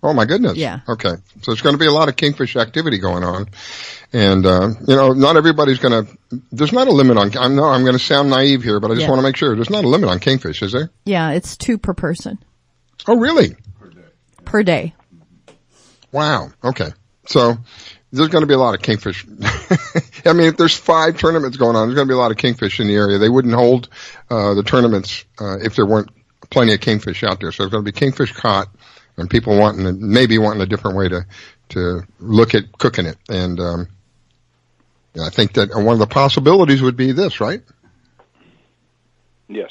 Oh my goodness. Yeah. Okay. So there's going to be a lot of kingfish activity going on. And, you know, not everybody's there's not a limit on, I'm going to sound naive here, but I just want to make sure there's not a limit on kingfish, is there? Yeah, it's 2 per person. Oh, really? Per day. Wow. Okay. So there's going to be a lot of kingfish. I mean, if there's 5 tournaments going on, there's going to be a lot of kingfish in the area. They wouldn't hold, the tournaments, if there weren't plenty of kingfish out there. So there's going to be kingfish caught. And people wanting a different way to look at cooking it. And, I think that one of the possibilities would be this, right? Yes.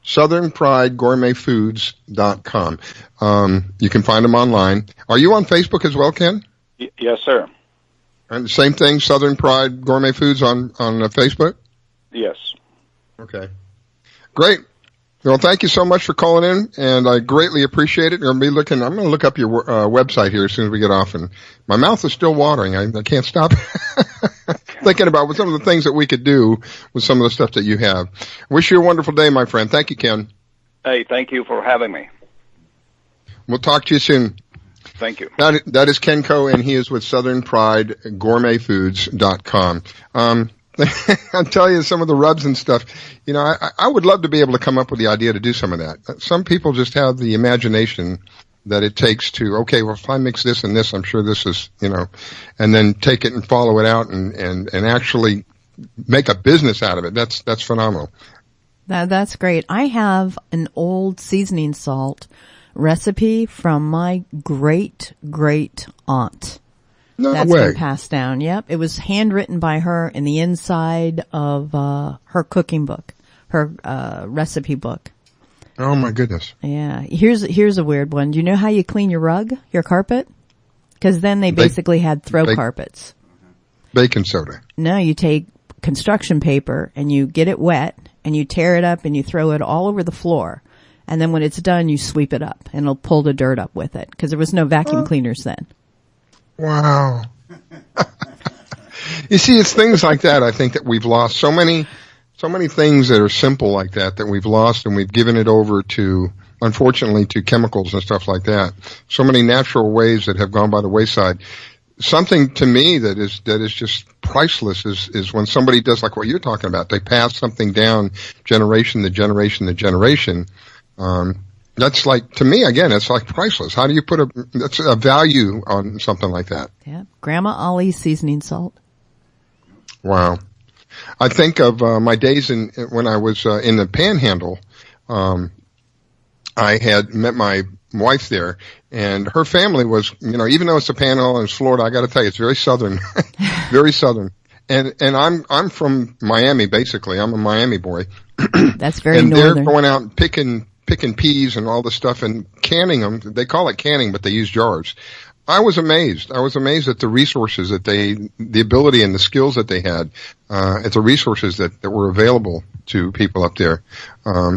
SouthernPrideGourmetFoods.com. You can find them online. Are you on Facebook as well, Ken? Yes, sir. And the same thing, Southern Pride Gourmet Foods on Facebook? Yes. Okay. Great. Well, thank you so much for calling in, and I greatly appreciate it. I'm going to look up your website here as soon as we get off, and my mouth is still watering. I can't stop thinking about some of the things that we could do with some of the stuff that you have. Wish you a wonderful day, my friend. Thank you, Ken. Hey, thank you for having me. We'll talk to you soon. Thank you. That is Ken Coe, and he is with SouthernPrideGourmetFoods.com. I'll tell you some of the rubs and stuff. You know, I would love to be able to come up with the idea to do some of that. Some people just have the imagination that it takes to, okay, well, if I mix this and this, I'm sure this is, you know, and then take it and follow it out and actually make a business out of it. That's phenomenal. That's great. I have an old seasoning salt recipe from my great aunt. No That's way. been passed down. Yep. It was handwritten by her in the inside of her cooking book, her recipe book. Oh my goodness. Yeah. Here's a weird one. Do you know how you clean your rug, your carpet? Because then they basically had throw carpets. Baking soda. No, you take construction paper and you get it wet and you tear it up and you throw it all over the floor. And then when it's done, you sweep it up and it'll pull the dirt up with it because there was no vacuum cleaners then. Wow. You see, it's things like that, I think, that we've lost. So many things that are simple like that we've lost, and we've given it over to, unfortunately, to chemicals and stuff like that. So many natural ways that have gone by the wayside. Something to me that is just priceless is when somebody does like what you're talking about. They pass something down generation to generation to generation. That's like, to me, again, it's like priceless. How do you put that's a value on something like that? Yeah. Grandma Ollie's seasoning salt. Wow. I think of, my days when I was, in the Panhandle. I had met my wife there, and her family was, you know, even though it's the Panhandle and it's Florida, I gotta tell you, it's very southern. Very southern. And I'm from Miami, basically. I'm a Miami boy. That's very and northern. They're going out and picking peas and all this stuff and canning them. They call it canning, but they use jars. I was amazed. I was amazed at the resources that the ability and the skills that they had, at the resources that were available to people up there.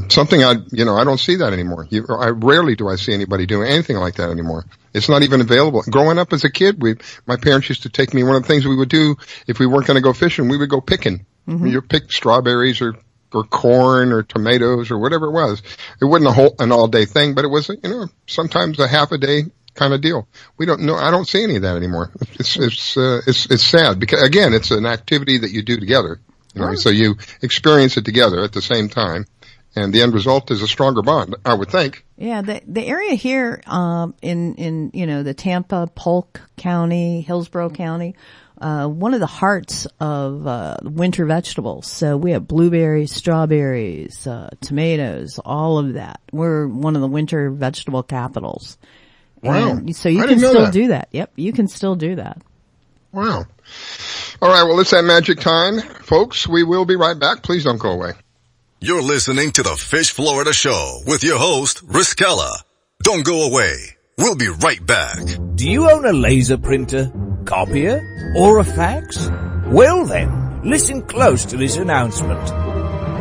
Something I don't see that anymore. Rarely do I see anybody doing anything like that anymore. It's not even available. Growing up as a kid, my parents used to take me, one of the things we would do if we weren't going to go fishing, we would go picking. Mm-hmm. You pick strawberries or corn or tomatoes or whatever it was. It wasn't an all day thing, but it was, sometimes a half a day, kind of deal. We don't know. I don't see any of that anymore. It's sad because, again, it's an activity that you do together. You know, so you experience it together at the same time, and the end result is a stronger bond, I would think. Yeah, the area here in the Tampa, Polk County, Hillsborough County, one of the hearts of winter vegetables. So we have blueberries, strawberries, tomatoes, all of that. We're one of the winter vegetable capitals. Wow. And so you can still do that. Yep, you can still do that. Wow. All right, well, it's that magic time, folks. We will be right back. Please don't go away. You're listening to the Fish Florida Show with your host, Riskella. Don't go away. We'll be right back. Do you own a laser printer, copier, or a fax? Well then, listen close to this announcement.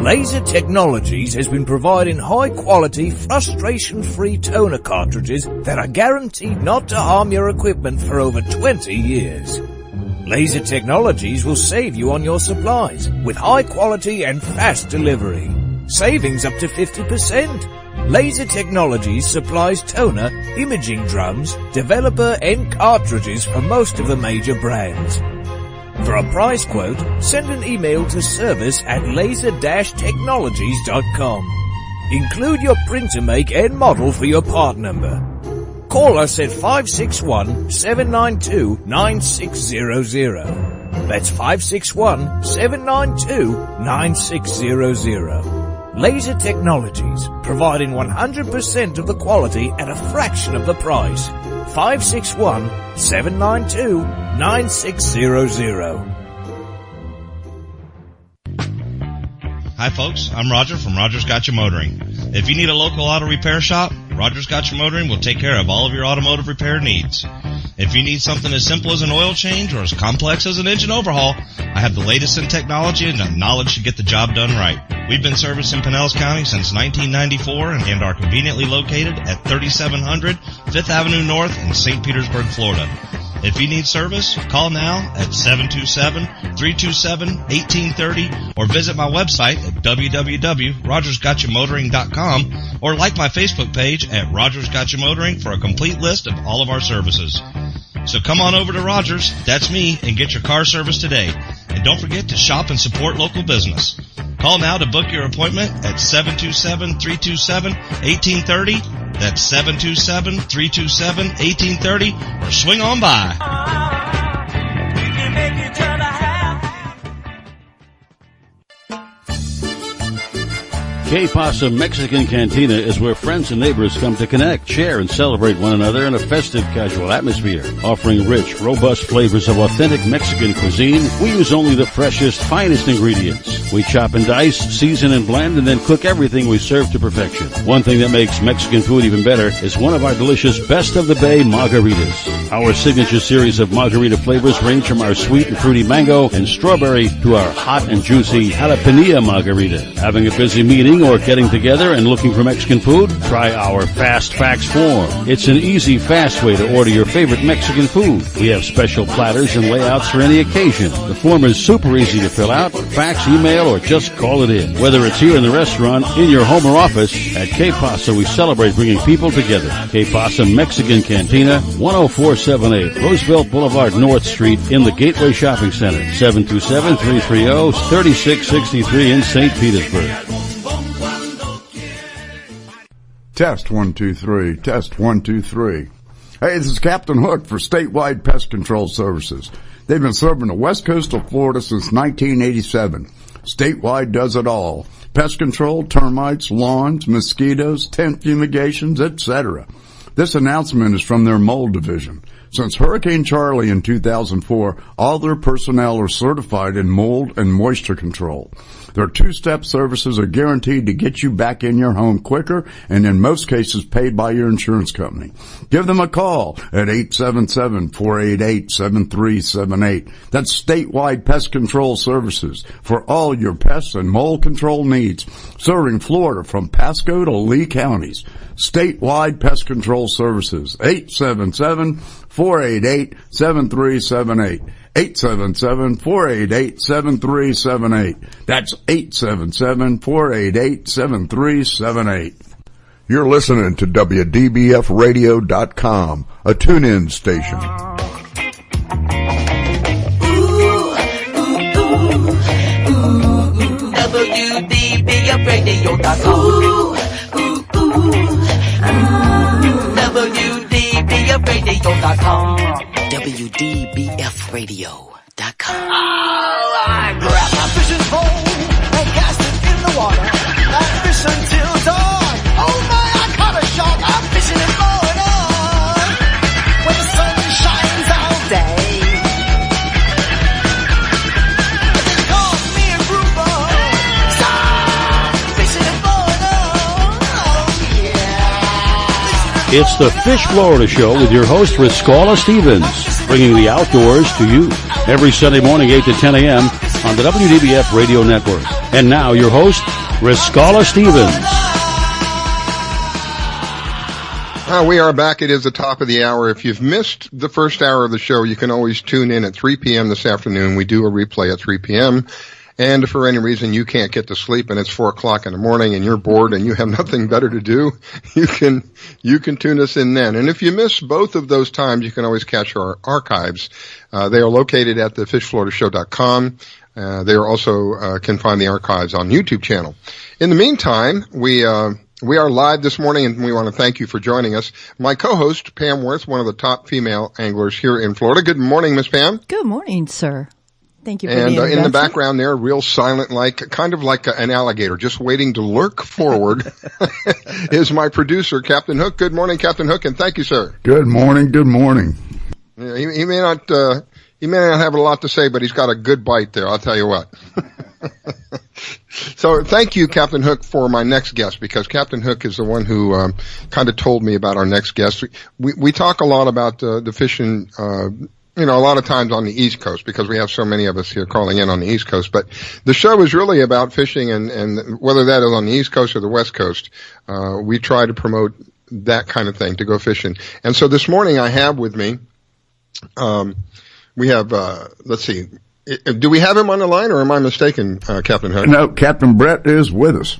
Laser Technologies has been providing high-quality, frustration-free toner cartridges that are guaranteed not to harm your equipment for over 20 years. Laser Technologies will save you on your supplies with high quality and fast delivery. Savings up to 50%. Laser Technologies supplies toner, imaging drums, developer and cartridges for most of the major brands. For a price quote, send an email to service@laser-technologies.com. Include your printer make and model for your part number. Call us at 561-792-9600. That's 561-792-9600. Laser Technologies, providing 100% of the quality at a fraction of the price. 561-792-9600. Hi folks, I'm Roger from Rogers Gotcha Motoring. If you need a local auto repair shop, Rogers Gotcha Motoring will take care of all of your automotive repair needs. If you need something as simple as an oil change or as complex as an engine overhaul, I have the latest in technology and the knowledge to get the job done right. We've been servicing Pinellas County since 1994 and are conveniently located at 3700 5th Avenue North in St. Petersburg, Florida. If you need service, call now at 727-327-1830 or visit my website at www.rogersgotchamotoring.com or like my Facebook page at Rogers Gotcha Motoring for a complete list of all of our services. So come on over to Rogers, that's me, and get your car service today. And don't forget to shop and support local business. Call now to book your appointment at 727-327-1830. That's 727-327-1830, or swing on by. Que Pasa Mexican Cantina is where friends and neighbors come to connect, share, and celebrate one another in a festive, casual atmosphere. Offering rich, robust flavors of authentic Mexican cuisine, we use only the freshest, finest ingredients. We chop and dice, season and blend, and then cook everything we serve to perfection. One thing that makes Mexican food even better is one of our delicious Best of the Bay margaritas. Our signature series of margarita flavors range from our sweet and fruity mango and strawberry to our hot and juicy jalapeno margarita. Having a busy meeting or getting together and looking for Mexican food? Try our Fast Fax form. It's an easy, fast way to order your favorite Mexican food. We have special platters and layouts for any occasion. The form is super easy to fill out, fax, email, or just call it in. Whether it's here in the restaurant, in your home or office, at Que Pasa we celebrate bringing people together. Que Pasa Mexican Cantina, 10478 Roosevelt Boulevard North Street in the Gateway Shopping Center, 727-330-3663 in St. Petersburg. Test 1 2 3. Test 1 2 3. Hey, this is Captain Hook for Statewide Pest Control Services. They've been serving the west coast of Florida since 1987. Statewide does it all. Pest control, termites, lawns, mosquitoes, tent fumigations, etc. This announcement is from their mold division. Since Hurricane Charlie in 2004, all their personnel are certified in mold and moisture control. Their two-step services are guaranteed to get you back in your home quicker and in most cases paid by your insurance company. Give them a call at 877-488-7378. That's Statewide Pest Control Services for all your pest and mold control needs, serving Florida from Pasco to Lee counties. Statewide Pest Control Services, 877-488-7378. 877-488-7378. That's 877-488-7378. You're listening to WDBFradio.com, a tune-in station. WDBFradio.com. WDBFradio.com. I grab my fishing pole and cast it in the water. I fish until dawn. Oh my, I caught a shark. I'm fishing and blowing on. When the sun shines all day. They call me a grouper. Stop fishing and blowing on. Oh yeah. It's the Fish Florida Show with your host, Riscala Stevens, bringing the outdoors to you every Sunday morning, 8 to 10 a.m. on the WDBF Radio Network. And now, your host, Riscala Stevens. We are back. It is the top of the hour. If you've missed the first hour of the show, you can always tune in at 3 p.m. this afternoon. We do a replay at 3 p.m. And if for any reason you can't get to sleep and it's 4 o'clock in the morning and you're bored and you have nothing better to do, you can tune us in then. And if you miss both of those times, you can always catch our archives. They are located at thefishfloatershow.com. They are also can find the archives on YouTube channel. In the meantime, we are live this morning, and we want to thank you for joining us. My co-host, Pam Worth, one of the top female anglers here in Florida. Good morning, Miss Pam. Good morning, sir. Thank you for the introduction. In the background there, real silent, kind of like an alligator, just waiting to lurk forward, is my producer, Captain Hook. Good morning, Captain Hook, and thank you, sir. Good morning. Good morning. Yeah, he may not have a lot to say, but he's got a good bite there. I'll tell you what. So thank you, Captain Hook, for my next guest, because Captain Hook is the one who kind of told me about our next guest. We talk a lot about the fishing. A lot of times on the East Coast, because we have so many of us here calling in on the East Coast. But the show is really about fishing, and whether that is on the East Coast or the West Coast, we try to promote that kind of thing, to go fishing. And so this morning I have with me, we have, let's see, do we have him on the line, or am I mistaken, Captain Hook? No, Captain Brett is with us.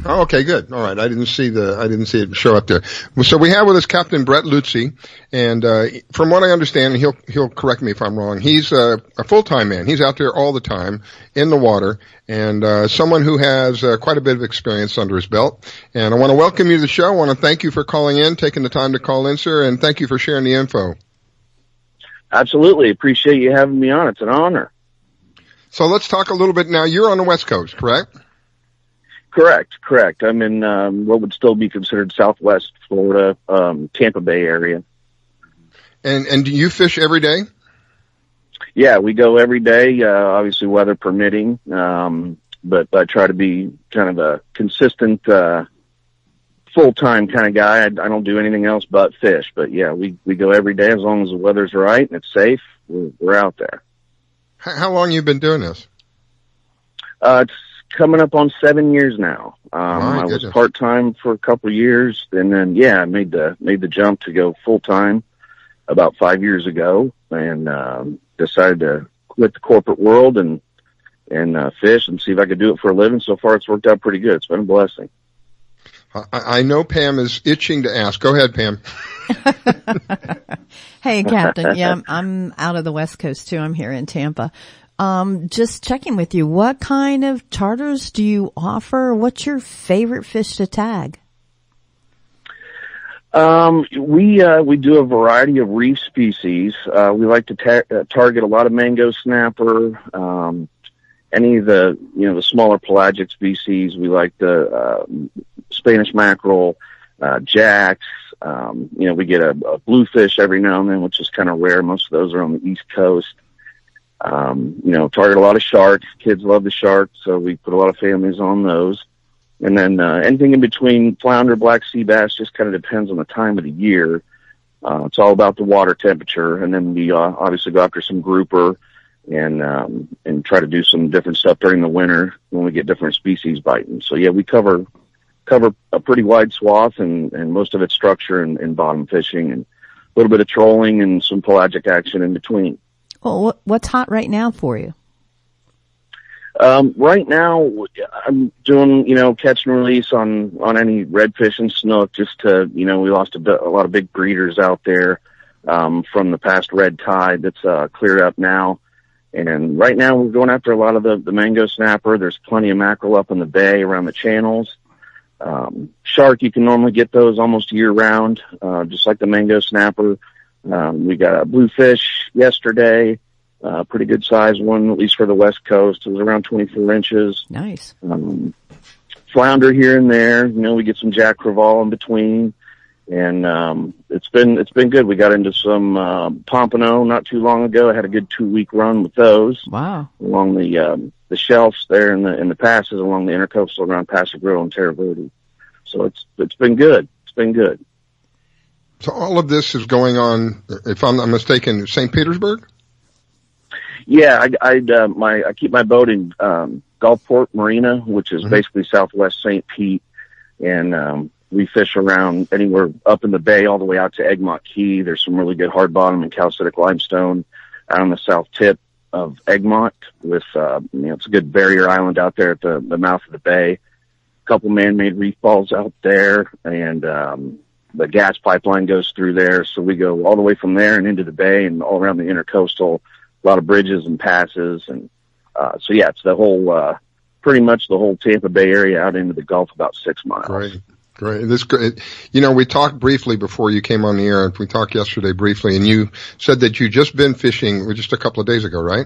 Oh, okay, good. All right. I didn't see it show up there. So we have with us Captain Brett Lutzy, and, from what I understand, and he'll correct me if I'm wrong, he's a full-time man. He's out there all the time in the water, and, someone who has, quite a bit of experience under his belt. And I want to welcome you to the show. I want to thank you for calling in, taking the time to call in, sir, and thank you for sharing the info. Absolutely. Appreciate you having me on. It's an honor. So let's talk a little bit now. You're on the West Coast, correct? Correct. I'm in what would still be considered Southwest Florida, Tampa Bay area. And do you fish every day? Yeah, we go every day, obviously weather permitting. But I try to be kind of a consistent, full-time kind of guy. I don't do anything else but fish. But yeah, we go every day as long as the weather's right and it's safe. We're out there. How long you been doing this? It's coming up on 7 years now. I was part-time for a couple of years, and then, I made the jump to go full-time about 5 years ago, and decided to quit the corporate world and fish and see if I could do it for a living. So far, it's worked out pretty good. It's been a blessing. I know Pam is itching to ask. Go ahead, Pam. Hey, Captain. Yeah, I'm out of the West Coast too. I'm here in Tampa. Just checking with you. What kind of charters do you offer? What's your favorite fish to tag? We do a variety of reef species. We like to target a lot of mango snapper, any of the smaller pelagic species. We like the Spanish mackerel, jacks. We get a bluefish every now and then, which is kind of rare. Most of those are on the East Coast. Target a lot of sharks. Kids love the sharks, so we put a lot of families on those. And then anything in between flounder, black sea bass, just kind of depends on the time of the year. It's all about the water temperature. And then we obviously go after some grouper and try to do some different stuff during the winter when we get different species biting. So yeah, we cover a pretty wide swath, and most of it's structure and bottom fishing, and a little bit of trolling and some pelagic action in between. Well, what's hot right now for you? Right now, I'm doing, catch and release on any redfish and snook, just to, we lost a lot of big breeders out there, from the past red tide that's, cleared up now. And right now we're going after a lot of the mango snapper. There's plenty of mackerel up in the bay around the channels. Shark, you can normally get those almost year round, just like the mango snapper. We got a bluefish yesterday, pretty good size one, at least for the West Coast. It was around 24 inches. Nice. Flounder here and there. We get some Jack Crevalle in between. And, it's been good. We got into some, pompano not too long ago. I had a good 2-week run with those. Wow. Along the shelves there in the passes along the intercoastal around Paso Grillo and Terra Verde. So it's been good. It's been good. So all of this is going on, if I'm not mistaken, St. Petersburg? Yeah, I keep my boat in, Gulfport Marina, which is basically southwest St. Pete. And, we fish around anywhere up in the bay all the way out to Egmont Key. There's some really good hard bottom and calcitic limestone out on the south tip of Egmont with, it's a good barrier island out there at the mouth of the bay. A couple man-made reef balls out there, and the gas pipeline goes through there. So we go all the way from there and into the bay and all around the intercoastal, a lot of bridges and passes. And so, yeah, it's the whole, pretty much the whole Tampa Bay area out into the Gulf, about 6 miles. Great. We talked briefly before you came on the air. We talked yesterday briefly, and you said that you just been fishing just a couple of days ago, right?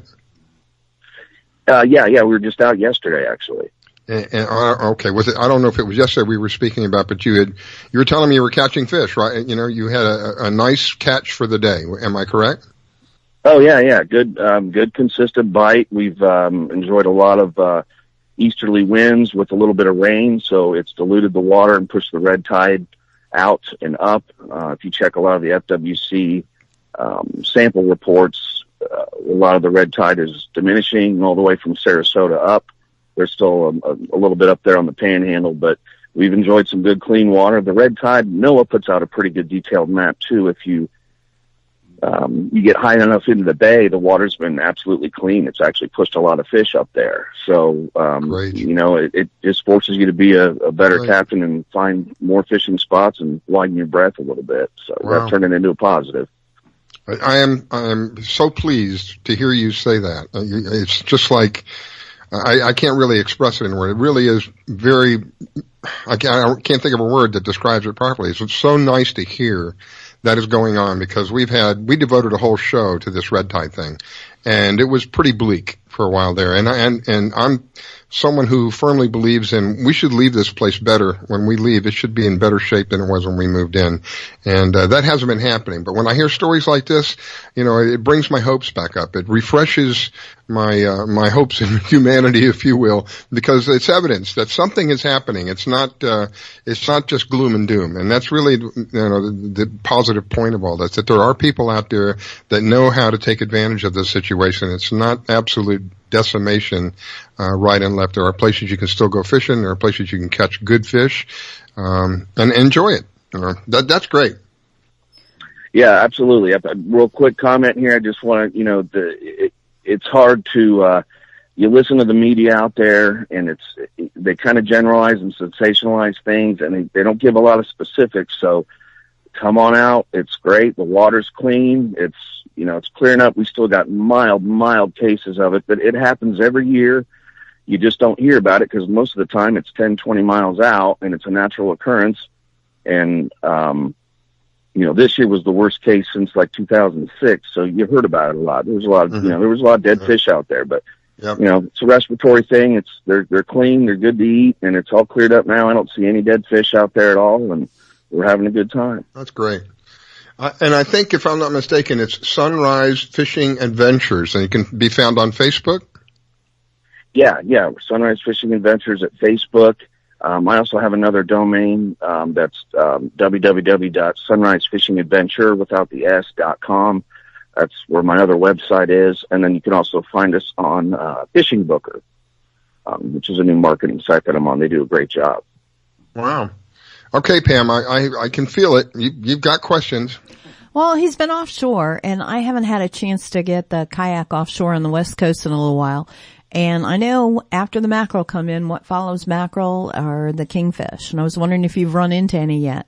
Yeah, we were just out yesterday, actually. Okay. Was it? I don't know if it was yesterday we were speaking about, but you were telling me you were catching fish, right? You had a nice catch for the day. Am I correct? Oh yeah. Good consistent bite. We've enjoyed a lot of easterly winds with a little bit of rain, so it's diluted the water and pushed the red tide out and up. If you check a lot of the FWC sample reports, a lot of the red tide is diminishing all the way from Sarasota up. There's still a little bit up there on the panhandle, but we've enjoyed some good clean water. The red tide, NOAA puts out a pretty good detailed map too. If you get high enough into the bay, the water's been absolutely clean. It's actually pushed a lot of fish up there. So, it just forces you to be a better captain and find more fishing spots and widen your breath a little bit. So that turned it into a positive. I am so pleased to hear you say that. It's just like, I can't really express it in a word. It really is I can't think of a word that describes it properly. It's so nice to hear that is going on, because we devoted a whole show to this red tide thing, and it was pretty bleak for a while there. And I'm someone who firmly believes we should leave this place better. When we leave, it should be in better shape than it was when we moved in. And, that hasn't been happening. But when I hear stories like this, it brings my hopes back up. It refreshes my hopes in humanity, if you will, because it's evidence that something is happening. It's not just gloom and doom. And that's really, the positive point of all this, that there are people out there that know how to take advantage of this situation. It's not absolute decimation, right and left. There are places you can still go fishing. There are places you can catch good fish, and enjoy it. That's great. Yeah, absolutely. A real quick comment here. I just want to, it's hard to, you listen to the media out there, and they kind of generalize and sensationalize things, and they don't give a lot of specifics. So come on out. It's great. The water's clean. It's clearing up. We still got mild cases of it, but it happens every year. You just don't hear about it because most of the time it's 10, 20 miles out, and it's a natural occurrence. And, this year was the worst case since like 2006. So you heard about it a lot. There was a lot of, there was a lot of dead fish out there, but it's a respiratory thing. They're clean. They're good to eat, and it's all cleared up now. I don't see any dead fish out there at all, and we're having a good time. That's great. And I think, if I'm not mistaken, it's Sunrise Fishing Adventures, and it can be found on Facebook? Yeah. Sunrise Fishing Adventures at Facebook. I also have another domain, that's, www.sunrisefishingadventure without the s.com. That's where my other website is. And then you can also find us on, Fishing Booker, which is a new marketing site that I'm on. They do a great job. Wow. Okay, Pam, I can feel it. You've got questions. Well, he's been offshore, and I haven't had a chance to get the kayak offshore on the West Coast in a little while. And I know after the mackerel come in, what follows mackerel are the kingfish. And I was wondering if you've run into any yet.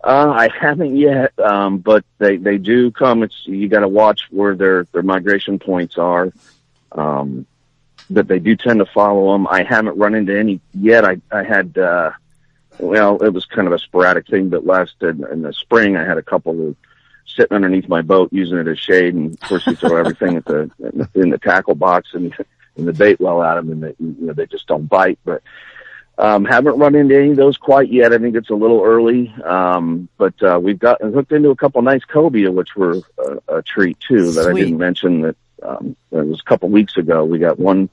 I haven't yet, but they do come. You got to watch where their migration points are. But they do tend to follow them. I haven't run into any yet. I had, well, it was kind of a sporadic thing, but in the spring, I had a couple who sitting underneath my boat using it as shade. And of course, we throw everything in the tackle box and the bait well at them, and they just don't bite. But haven't run into any of those quite yet. I think it's a little early. But we've gotten hooked into a couple nice cobia, which were a treat too. That I didn't mention that. It was a couple weeks ago. We got one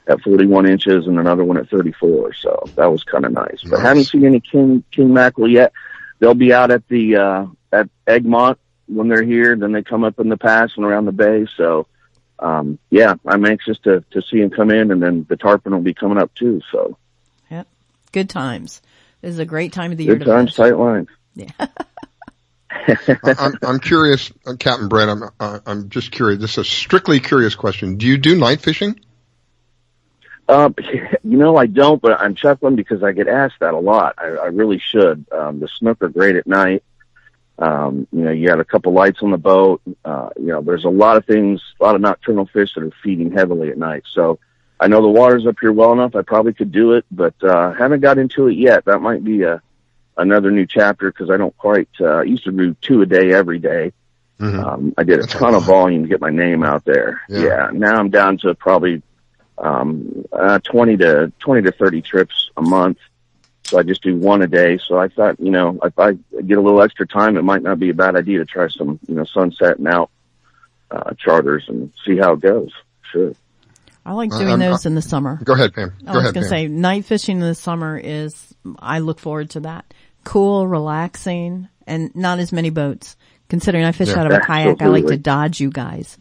at 41 inches and another one at 34. So that was kind of nice. But haven't seen any king mackerel yet. They'll be out at the at Egmont when they're here. Then they come up in the pass and around the bay. So yeah, I'm anxious to see them come in, and then the tarpon will be coming up too. So. Good times. This is a great time of the year. Good times, tight lines. Yeah. I'm curious, Captain Brett. I'm just curious. This is a strictly curious question. Do you do night fishing? I don't, but I'm chuckling because I get asked that a lot. I really should. The snook are great at night. You got a couple lights on the boat. There's a lot of nocturnal fish that are feeding heavily at night. So. I know the water's up here well enough. I probably could do it, but haven't got into it yet. That might be another new chapter because I don't quite. I used to do 2 a day every day. Mm-hmm. I did a ton of volume to get my name out there. Yeah. Now I'm down to probably 20 to 30 trips a month. So I just do 1 a day. So I thought, if I get a little extra time, it might not be a bad idea to try some, sunset and out charters and see how it goes. Sure. I like doing those in the summer. Go ahead, Pam. I was going to say, night fishing in the summer I look forward to that. Cool, relaxing, and not as many boats. Considering I fish out of a kayak, I like to dodge you guys.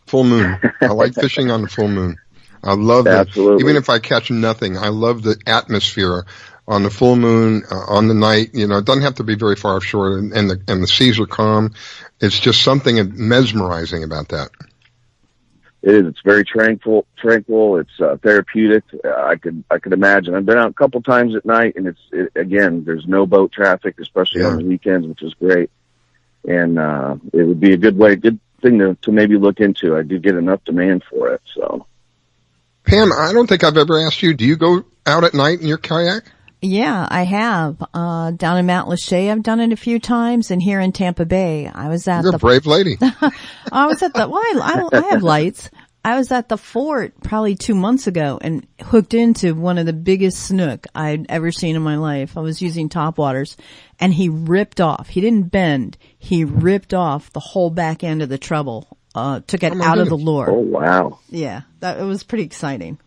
Full moon. I like fishing on the full moon. I love it. Even if I catch nothing, I love the atmosphere on the full moon, on the night. It doesn't have to be very far offshore, and the seas are calm. It's just something mesmerizing about that. It is. It's very tranquil. It's therapeutic. I could imagine. I've been out a couple times at night, and again, there's no boat traffic, especially on the weekends, which is great. And it would be a good thing to maybe look into. I do get enough demand for it. So, Pam, I don't think I've ever asked you. Do you go out at night in your kayak? Yeah, I have. Down in Mount Lachey, I've done it a few times, and here in Tampa Bay, I was at You're a brave lady. I was at I have lights. I was at the fort probably 2 months ago and hooked into one of the biggest snook I'd ever seen in my life. I was using topwaters, and he ripped off. He didn't bend. He ripped off the whole back end of the treble, took it out of the lure. Oh, wow. Yeah, it was pretty exciting.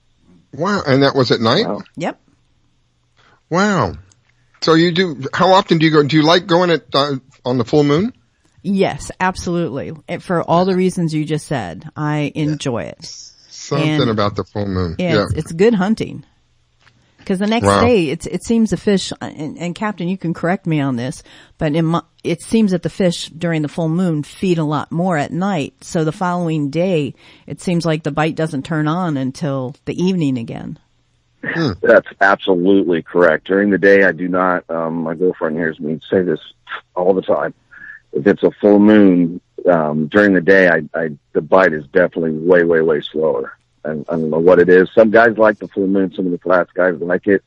Wow, and that was at night? Wow. Yep. Wow. So how often do you go? Do you like going on the full moon? Yes, absolutely. For all the reasons you just said, I enjoy it. Something about the full moon. Yeah, it's good hunting. Because the next day, it seems the fish, and Captain, you can correct me on this, but it seems that the fish during the full moon feed a lot more at night. So the following day, it seems like the bite doesn't turn on until the evening again. That's absolutely correct. During the day, I do not. My girlfriend hears me say this all the time. If it's a full moon during the day, the bite is definitely way, way, way slower. And I don't know what it is. Some guys like the full moon. Some of the flats guys like it.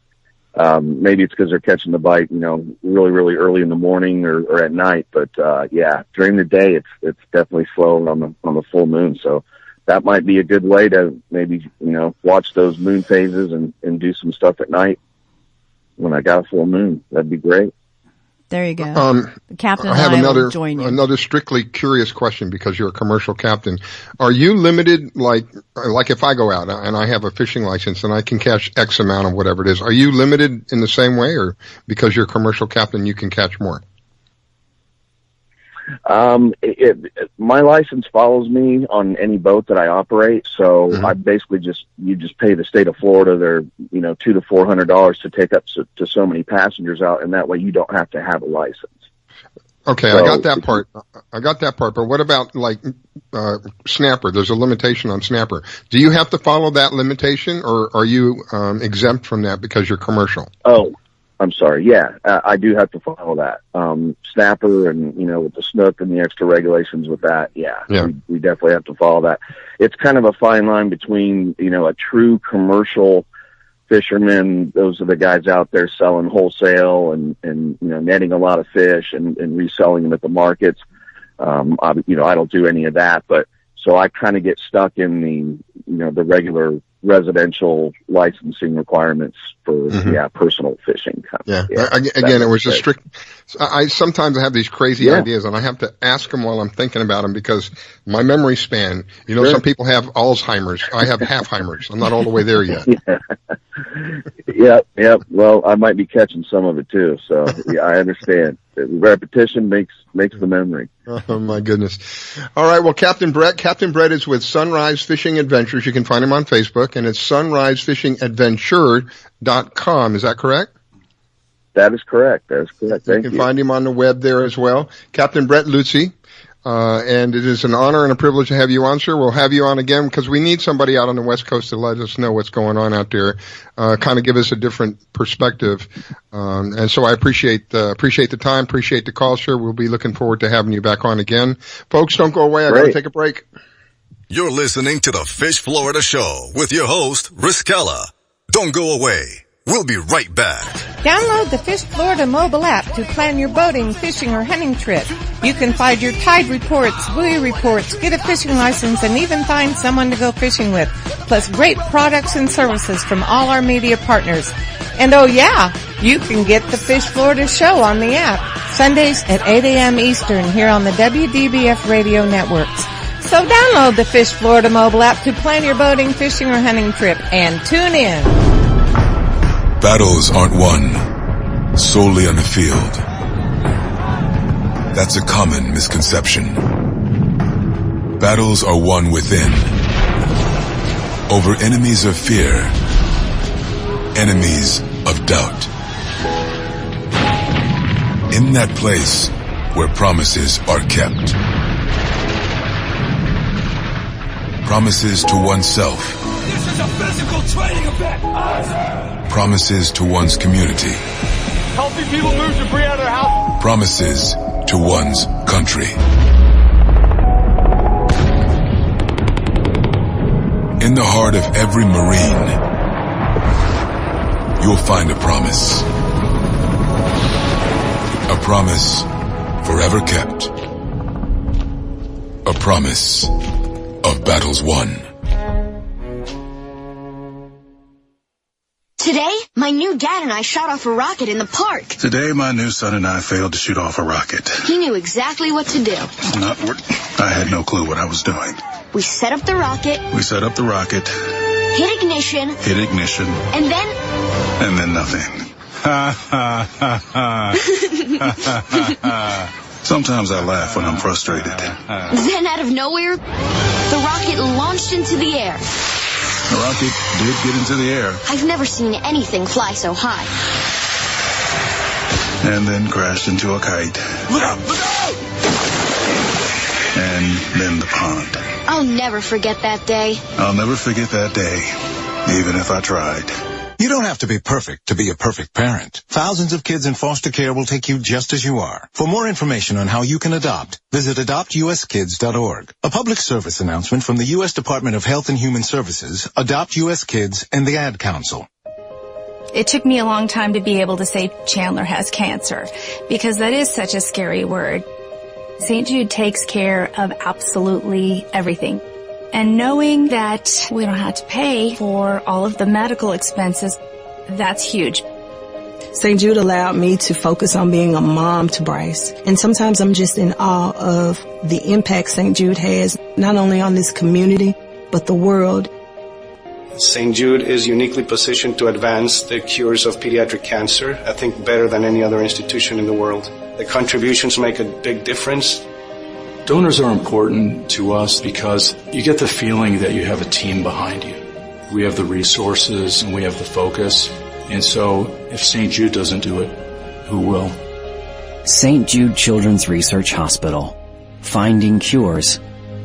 Maybe it's because they're catching the bite, really, really early in the morning or at night. But yeah, during the day, it's definitely slow on the full moon. So that might be a good way to maybe, watch those moon phases and do some stuff at night when I got a full moon. That'd be great. There you go. Captain, I have will join you. Another strictly curious question because you're a commercial captain. Are you limited, like if I go out and I have a fishing license and I can catch X amount of whatever it is, are you limited in the same way, or because you're a commercial captain you can catch more? My license follows me on any boat that I operate, so I basically you just pay the state of Florida their $200 to $400 to take up to so many passengers out, and that way you don't have to have a license. Okay, So, I got that part. But what about like snapper? There's a limitation on snapper. Do you have to follow that limitation, or are you exempt from that because you're commercial? Oh, I'm sorry. Yeah, I do have to follow that. Snapper and, with the snook and the extra regulations with that. Yeah. We definitely have to follow that. It's kind of a fine line between, a true commercial fishermen. Those are the guys out there selling wholesale and netting a lot of fish and reselling them at the markets. I don't do any of that, but so I kind of get stuck in the regular residential licensing requirements for personal fishing. Again, it was a strict. I sometimes have these crazy ideas, and I have to ask them while I'm thinking about them because my memory span. Some people have Alzheimer's. I have half-Heimers. I'm not all the way there yet. Yep. Well, I might be catching some of it too. So I understand. Repetition makes the memory. Oh my goodness. All right. Well, Captain Brett is with Sunrise Fishing Adventures. You can find him on Facebook, and it's sunrisefishingadventure.com. Is that correct? That is correct. Thank you. You can find him on the web there as well. Captain Brett Lutzy. And it is an honor and a privilege to have you on, sir. We'll have you on again because we need somebody out on the West Coast to let us know what's going on out there, kind of give us a different perspective. And so I appreciate the time, appreciate the call, sir. We'll be looking forward to having you back on again. Folks, don't go away. I got to take a break. You're listening to the Fish Florida Show with your host, Riskella. Don't go away. We'll be right back. Download the Fish Florida mobile app to plan your boating, fishing, or hunting trip. You can find your tide reports, buoy reports, get a fishing license, and even find someone to go fishing with. Plus great products and services from all our media partners. And oh yeah, you can get the Fish Florida Show on the app. Sundays at 8 a.m. Eastern here on the WDBF radio networks. So download the Fish Florida mobile app to plan your boating, fishing, or hunting trip and tune in. Battles aren't won solely on the field. That's a common misconception. Battles are won within, over enemies of fear, enemies of doubt. In that place where promises are kept. Promises to oneself. This is a physical training event. Promises to one's community. Healthy people move debris out of their house. Promises to one's country. In the heart of every Marine, you'll find a promise. A promise forever kept. A promise of battles won. Today, my new dad and I shot off a rocket in the park. Today, my new son and I failed to shoot off a rocket. He knew exactly what to do. I had no clue what I was doing. We set up the rocket. Hit ignition. And then nothing. Sometimes I laugh when I'm frustrated. Then out of nowhere, the rocket launched into the air. The rocket did get into the air. I've never seen anything fly so high. And then crashed into a kite. Look out! Look out! And then the pond. I'll never forget that day. I'll never forget that day, even if I tried. You don't have to be perfect to be a perfect parent. Thousands of kids in foster care will take you just as you are. For more information on how you can adopt, visit adoptuskids.org. A public service announcement from the U.S. Department of Health and Human Services, Adopt U.S. Kids, and the Ad Council. It took me a long time to be able to say Chandler has cancer, because that is such a scary word. St. Jude takes care of absolutely everything. And knowing that we don't have to pay for all of the medical expenses, that's huge. St. Jude allowed me to focus on being a mom to Bryce. And sometimes I'm just in awe of the impact St. Jude has, not only on this community, but the world. St. Jude is uniquely positioned to advance the cures of pediatric cancer, I think better than any other institution in the world. The contributions make a big difference. Donors are important to us because you get the feeling that you have a team behind you. We have the resources and we have the focus. And so if St. Jude doesn't do it, who will? St. Jude Children's Research Hospital. Finding cures.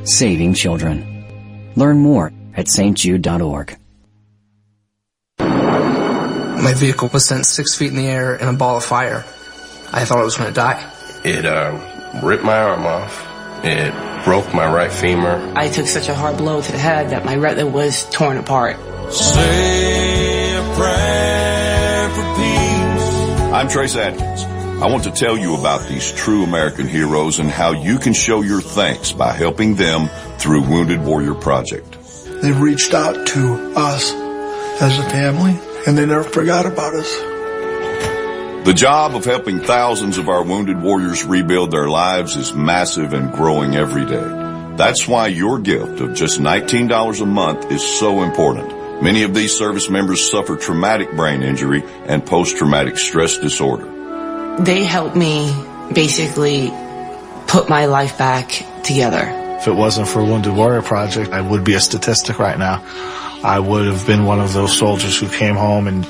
Saving children. Learn more at stjude.org. My vehicle was sent 6 feet in the air in a ball of fire. I thought I was going to die. It ripped my arm off. It broke my right femur. I took such a hard blow to the head that my retina was torn apart. Say a prayer for peace. I'm Trace Atkins. I want to tell you about these true American heroes and how you can show your thanks by helping them through Wounded Warrior Project. They've reached out to us as a family, and they never forgot about us. The job of helping thousands of our wounded warriors rebuild their lives is massive and growing every day. That's why your gift of just $19 a month is so important. Many of these service members suffer traumatic brain injury and post-traumatic stress disorder. They helped me basically put my life back together. If it wasn't for Wounded Warrior Project, I would be a statistic right now. I would have been one of those soldiers who came home and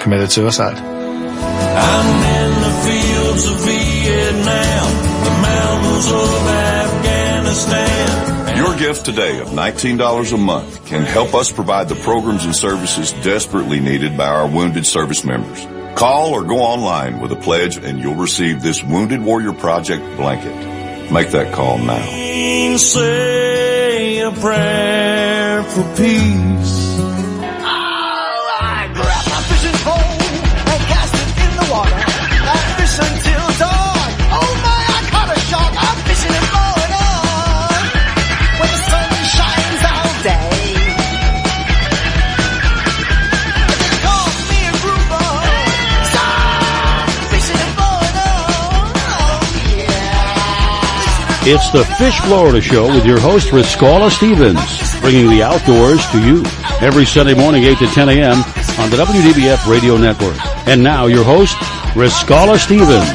committed suicide. I'm in the fields of Vietnam, the mountains of Afghanistan. Your gift today of $19 a month can help us provide the programs and services desperately needed by our wounded service members. Call or go online with a pledge and you'll receive this Wounded Warrior Project blanket. Make that call now. Say a prayer for peace. I grab my fishing pole and cast it in the water. I fish until dawn. Oh my, I caught a shark. I'm fishing and blowing on. When the sun shines all day. They call me a grouper. Stop fishing and blowing on. Oh yeah. It's the Fish Florida Show with your host, Riscala Stevens, bringing the outdoors to you every Sunday morning, 8 to 10 a.m. on the WDBF Radio Network. And now, your host, Riscala Stevens.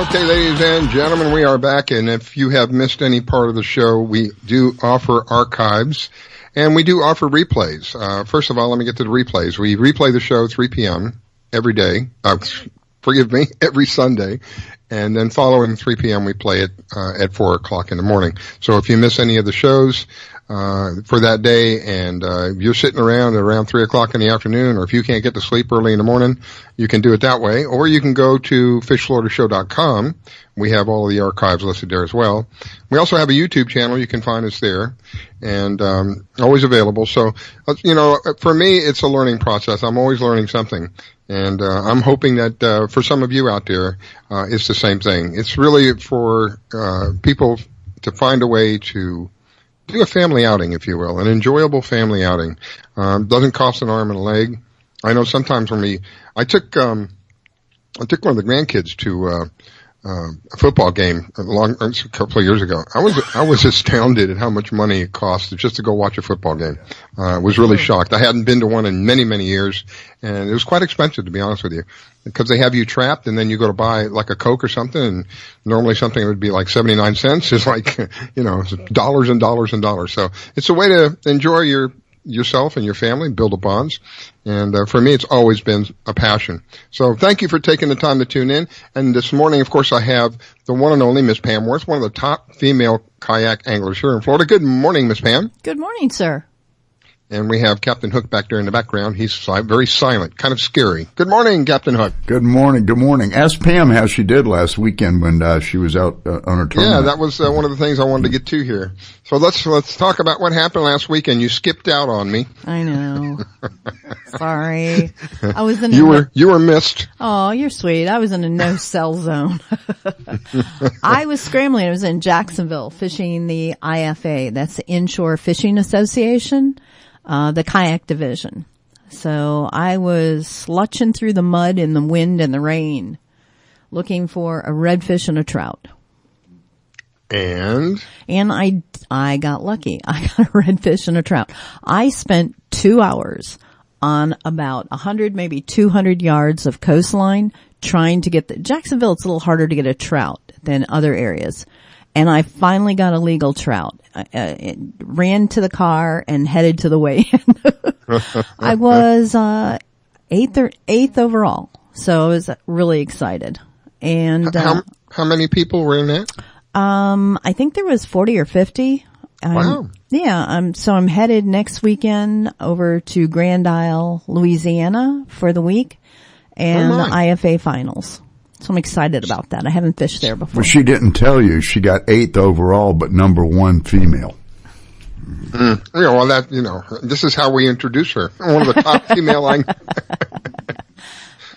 Okay, ladies and gentlemen, we are back, and if you have missed any part of the show, we do offer archives, and we do offer replays. First of all, let me get to the replays. We replay the show 3 p.m. every day. Every Sunday. And then following 3 p.m., we play it at 4 o'clock in the morning. So if you miss any of the shows for that day and you're sitting around 3 o'clock in the afternoon, or if you can't get to sleep early in the morning, you can do it that way. Or you can go to fishfloridashow.com. We have all of the archives listed there as well. We also have a YouTube channel. You can find us there, and always available. So, for me, it's a learning process. I'm always learning something. And I'm hoping that for some of you out there, it's the same thing. It's really for people to find a way to do a family outing, if you will, an enjoyable family outing. Doesn't cost an arm and a leg. I know sometimes I took one of the grandkids to a football game a couple of years ago. I was astounded at how much money it cost just to go watch a football game. Was really shocked. I hadn't been to one in many, many years, and it was quite expensive, to be honest with you, because they have you trapped, and then you go to buy like a Coke or something, and normally something that would be like 79 cents is like, dollars and dollars and dollars. So it's a way to enjoy yourself and your family, build up bonds. And for me, it's always been a passion. So thank you for taking the time to tune in. And this morning, of course, I have the one and only Miss Pam Worth, one of the top female kayak anglers here in Florida. Good morning, Miss Pam. Good morning, sir. And we have Captain Hook back there in the background. He's very silent, kind of scary. Good morning, Captain Hook. Good morning. Good morning. Ask Pam how she did last weekend when she was out on her tournament. Yeah, that was one of the things I wanted to get to here. So let's talk about what happened last weekend. You skipped out on me. I know. Sorry. I was in You were missed. Oh, you're sweet. I was in a no cell zone. I was scrambling. I was in Jacksonville fishing the IFA. That's the Inshore Fishing Association. The kayak division. So I was slutching through the mud in the wind and the rain looking for a redfish and a trout. And I got lucky. I got a redfish and a trout. I spent 2 hours on about 100, maybe 200 yards of coastline trying to get Jacksonville. It's a little harder to get a trout than other areas. And I finally got a legal trout. I ran to the car and headed to the weigh-in. I was eighth overall. So I was really excited. And how many people were in that? I think there was 40 or 50. Wow. Yeah, so I'm headed next weekend over to Grand Isle, Louisiana for the week and the IFA finals. So I'm excited about that. I haven't fished there before. Well, she didn't tell you she got 8th overall, but number 1 female. Yeah, well, this is how we introduce her. One of the top female.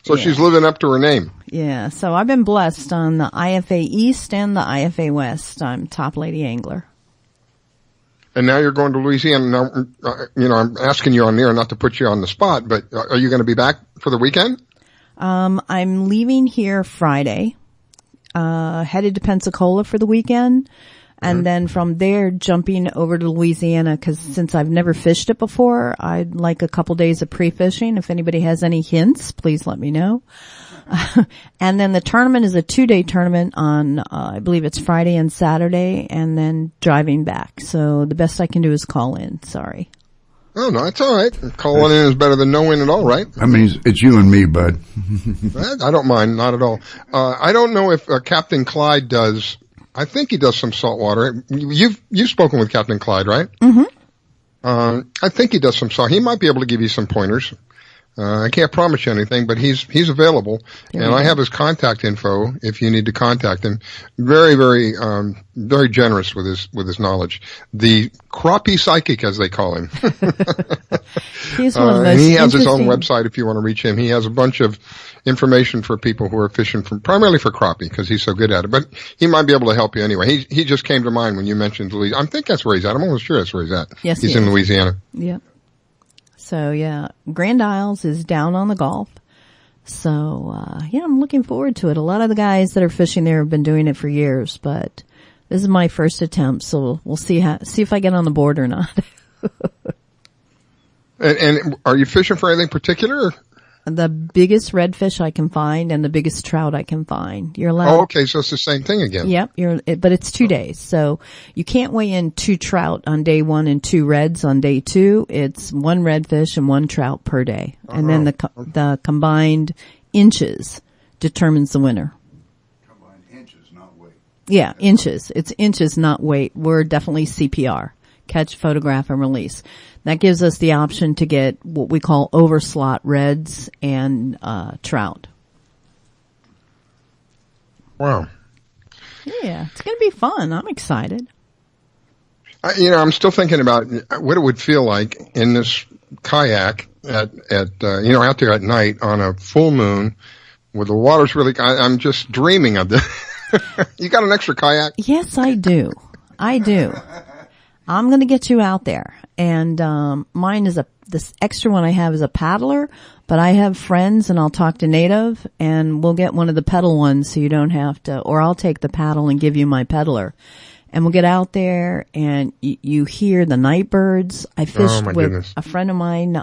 So she's living up to her name. Yeah, so I've been blessed on the IFA East and the IFA West. I'm top lady angler. And now you're going to Louisiana. Now, I'm asking you on there not to put you on the spot, but are you going to be back for the weekend? I'm leaving here Friday, headed to Pensacola for the weekend. And then from there, jumping over to Louisiana, because since I've never fished it before, I'd like a couple days of pre-fishing. If anybody has any hints, please let me know. And then the tournament is a 2-day tournament on, I believe it's Friday and Saturday, and then driving back. So the best I can do is call in. Sorry. Oh, no, it's all right. Calling in is better than no in at all, right? I mean, it's you and me, bud. I don't mind, not at all. I don't know if Captain Clyde does. I think he does some saltwater. You've spoken with Captain Clyde, right? Mm-hmm. I think he does some salt. He might be able to give you some pointers. I can't promise you anything, but he's available, and I have his contact info if you need to contact him. Very, very, very generous with his knowledge. The crappie psychic, as they call him. He's one of the most and he has his own website if you want to reach him. He has a bunch of information for people who are fishing primarily for crappie because he's so good at it. But he might be able to help you anyway. He just came to mind when you mentioned Louisiana. I think that's where he's at. I'm almost sure that's where he's at. Yes, he's in Louisiana. Yep. So yeah, Grand Isles is down on the Gulf. So, I'm looking forward to it. A lot of the guys that are fishing there have been doing it for years, but this is my first attempt. So we'll see if I get on the board or not. And are you fishing for anything particular? The biggest redfish I can find and the biggest trout I can find. You're allowed. Oh, okay. So it's the same thing again. Yep. But it's 2 days. So you can't weigh in 2 trout on day 1 and 2 reds on day 2. It's 1 redfish and 1 trout per day. And then the combined inches determines the winner. Combined inches, not weight. Yeah, inches. It's inches, not weight. We're definitely CPR. Catch, photograph, and release. That gives us the option to get what we call overslot reds and trout. Wow. Yeah, it's going to be fun. I'm excited. I'm still thinking about what it would feel like in this kayak out there at night on a full moon where the water's really. I'm just dreaming of this. You got an extra kayak? Yes, I do. I'm going to get you out there. And mine is this extra one I have is a paddler, but I have friends and I'll talk to Native and we'll get one of the pedal ones so you don't have to, or I'll take the paddle and give you my peddler. And we'll get out there and you hear the night birds. I fished with a friend of mine,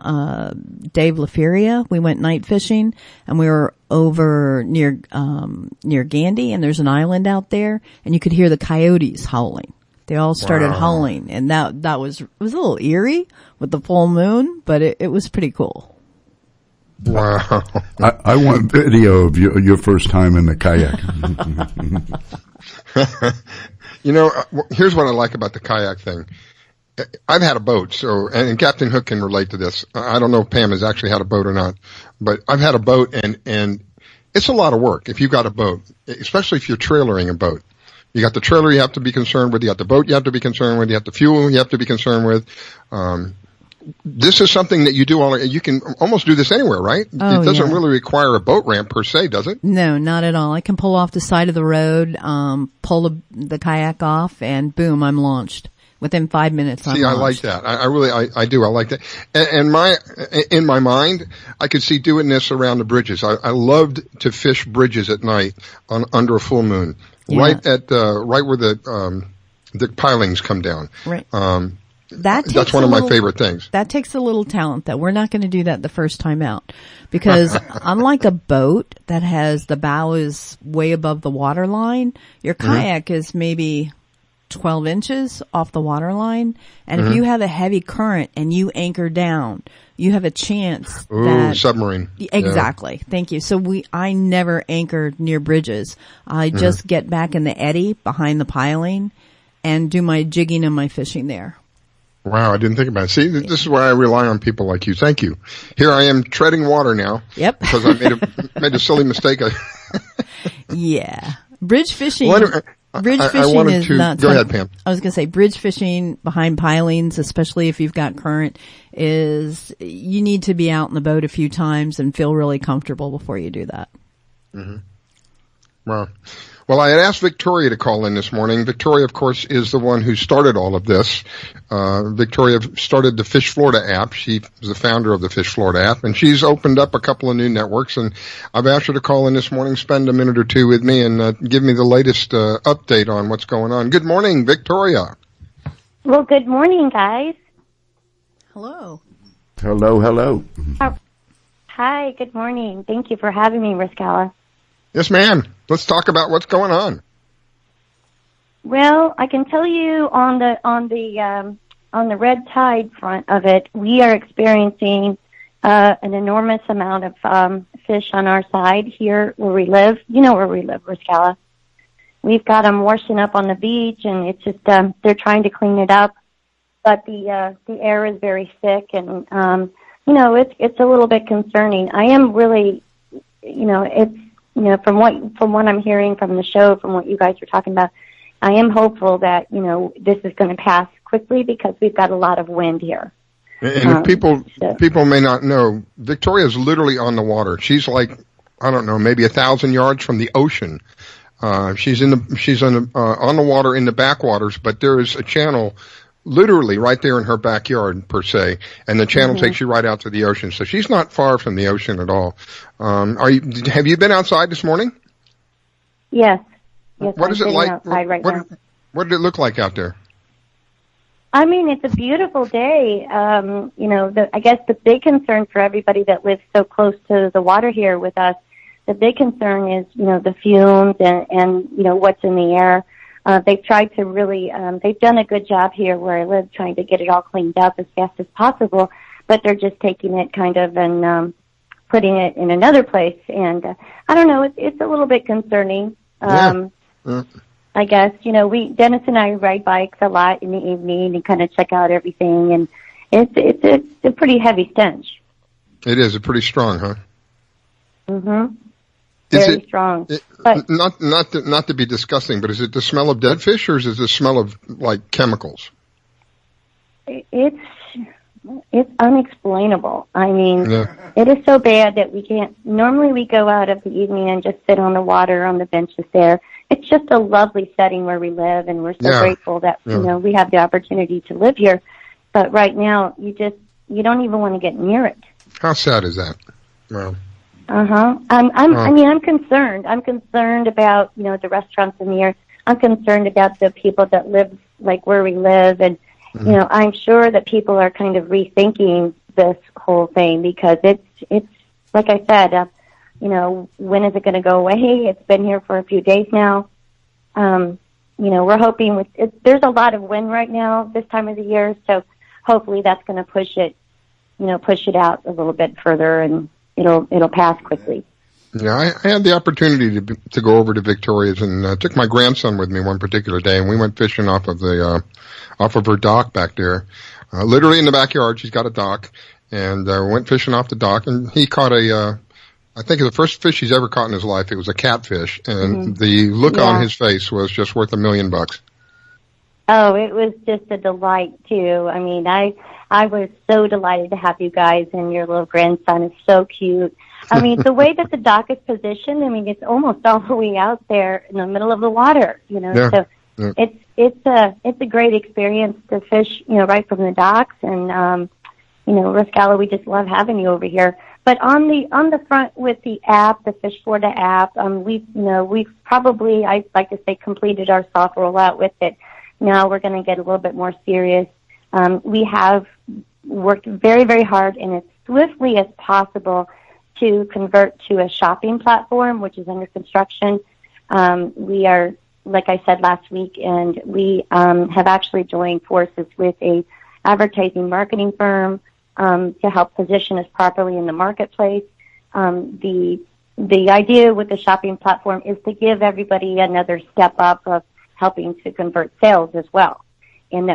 Dave LaFeria. We went night fishing and we were over near Gandy, and there's an island out there and you could hear the coyotes howling. They all started howling, and it was a little eerie with the full moon, but it was pretty cool. Wow. I want video of your first time in the kayak. Here's what I like about the kayak thing. I've had a boat, and Captain Hook can relate to this. I don't know if Pam has actually had a boat or not, but I've had a boat, and it's a lot of work if you've got a boat, especially if you're trailering a boat. You got the trailer you have to be concerned with. You got the boat you have to be concerned with. You have the fuel you have to be concerned with. This is something that you do you can almost do this anywhere, right? Oh, it doesn't really require a boat ramp per se, does it? No, not at all. I can pull off the side of the road, pull the kayak off, and boom, I'm launched. Within 5 minutes, I'm launched. I like that. I do. I like that. And in my mind, I could see doing this around the bridges. I loved to fish bridges at night under a full moon. Yeah. Right where the pilings come down. Right. That's one of my favorite things. That takes a little talent, though. We're not going to do that the first time out, because unlike a boat that has the bow is way above the water line, your kayak is maybe 12 inches off the water line. And if you have a heavy current and you anchor down, you have a chance that submarine. Exactly. Yeah. Thank you. So I never anchored near bridges. I just get back in the eddy behind the piling and do my jigging and my fishing there. Wow, I didn't think about it. See, this is why I rely on people like you. Thank you. Here I am treading water now. Yep. Because I made a silly mistake. Yeah. Bridge fishing. Well, bridge fishing is not. Go ahead, Pam. I was going to say bridge fishing behind pilings, especially if you've got current, is you need to be out in the boat a few times and feel really comfortable before you do that. Mm-hmm. Wow. Well, I had asked Victoria to call in this morning. Victoria, of course, is the one who started all of this. Victoria started the Fish Florida app. She was the founder of the Fish Florida app, and she's opened up a couple of new networks. And I've asked her to call in this morning, spend a minute or two with me, and give me the latest update on what's going on. Good morning, Victoria. Well, good morning, guys. Hello. Hello. Hi, good morning. Thank you for having me, Riscala. Yes, ma'am. Let's talk about what's going on. Well, I can tell you on the red tide front of it, we are experiencing an enormous amount of fish on our side here where we live. You know where we live, Riscala. We've got them washing up on the beach, and it's just they're trying to clean it up, but the air is very thick, and it's a little bit concerning. I am really, it's. From what I'm hearing from the show, from what you guys were talking about, I am hopeful that, this is going to pass quickly because we've got a lot of wind here. And if people may not know, Victoria's literally on the water. She's like, I don't know, maybe 1,000 yards from the ocean. She's on the water in the backwaters, but there is a channel literally right there in her backyard, per se, and the channel takes you right out to the ocean. So she's not far from the ocean at all. Have you been outside this morning? Yes. What is it like? Outside right now. What did it look like out there? I mean, it's a beautiful day. I guess the big concern for everybody that lives so close to the water here with us, the big concern is, the fumes and what's in the air. They've tried to really, they've done a good job here where I live trying to get it all cleaned up as fast as possible, but they're just taking it kind of and putting it in another place. And I don't know, it's a little bit concerning. I guess, Dennis and I ride bikes a lot in the evening and kind of check out everything, and it's a pretty heavy stench. It is. It's pretty strong, huh? Mm-hmm. Very strong. But not to be disgusting, but is it the smell of dead fish, or is it the smell of like chemicals? It's unexplainable. I mean, It is so bad that we can't. Normally, we go out of the evening and just sit on the water on the benches there. It's just a lovely setting where we live, and we're so grateful that we have the opportunity to live here. But right now, you don't even want to get near it. How sad is that? Wow. I'm concerned. I'm concerned about, the restaurants in the area. I'm concerned about the people that live like where we live. And, I'm sure that people are kind of rethinking this whole thing because it's like I said, when is it going to go away? It's been here for a few days now. We're hoping there's a lot of wind right now this time of the year. So hopefully that's going to push it out a little bit further, and it'll pass quickly. Yeah, I had the opportunity to go over to Victoria's and took my grandson with me one particular day, and we went fishing off of her dock back there, literally in the backyard. She's got a dock, and went fishing off the dock, and he caught I think the first fish he's ever caught in his life. It was a catfish, and the look on his face was just worth $1 million. Oh, it was just a delight too. I mean, I was so delighted to have you guys, and your little grandson is so cute. I mean, the way that the dock is positioned, I mean, it's almost all the way out there in the middle of the water, so it's a great experience to fish, right from the docks, and, Riscala, we just love having you over here. But on the front with the app, the Fish Florida app, we've probably, I'd like to say, completed our soft rollout with it. Now we're going to get a little bit more serious. We have worked very, very hard and as swiftly as possible to convert to a shopping platform, which is under construction. We are like I said last week, and we have actually joined forces with a advertising marketing firm to help position us properly in the marketplace. The idea with the shopping platform is to give everybody another step up of helping to convert sales as well, and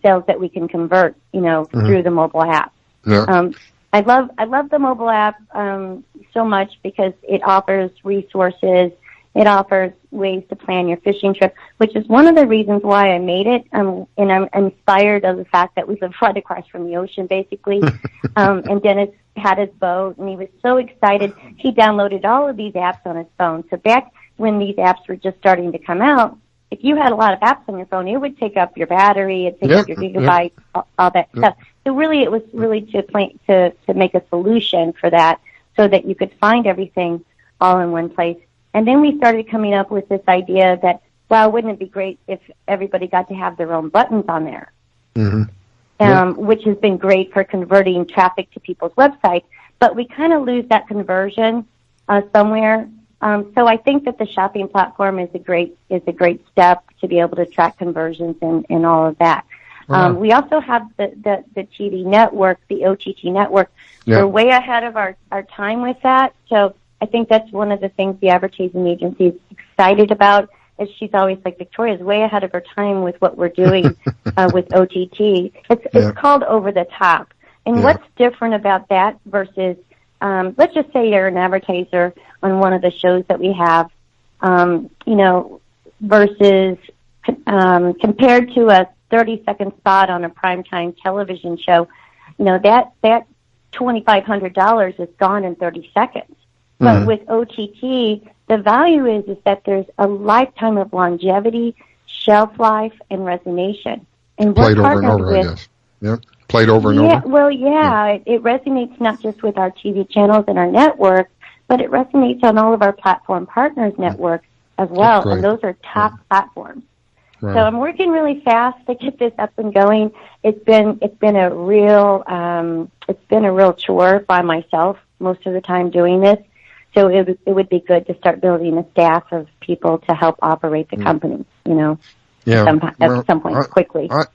sales that we can convert, through the mobile app. Yeah. I love the mobile app so much because it offers resources. It offers ways to plan your fishing trip, which is one of the reasons why I made it. And I'm inspired of the fact that we live right across from the ocean, basically. And Dennis had his boat, and he was so excited. He downloaded all of these apps on his phone. So back when these apps were just starting to come out, if you had a lot of apps on your phone, it would take up your battery, it'd take up your gigabytes, all that stuff. So really, it was really to make a solution for that, so that you could find everything all in one place. And then we started coming up with this idea that, well, wouldn't it be great if everybody got to have their own buttons on there? Mm-hmm. Which has been great for converting traffic to people's websites, but we kind of lose that conversion somewhere. So I think that the shopping platform is a great step to be able to track conversions and all of that. Wow. We also have the TV network, the OTT network. Yeah. We're way ahead of our time with that. So I think that's one of the things the advertising agency is excited about. Is she's always like, Victoria's way ahead of her time with what we're doing with OTT. It's called Over the Top. And what's different about that versus, let's just say you're an advertiser on one of the shows that we have, versus compared to a 30-second spot on a primetime television show, that $2,500 is gone in 30 seconds. But with OTT, the value is that there's a lifetime of longevity, shelf life, and resonation. And played over and over, I guess. Yeah, played over and over. Well, it resonates not just with our TV channels and our network, but it resonates on all of our platform partners' networks as well, and those are top platforms. Right. So I'm working really fast to get this up and going. It's been a real chore by myself most of the time doing this. So it would be good to start building a staff of people to help operate the company, at some point, quickly. I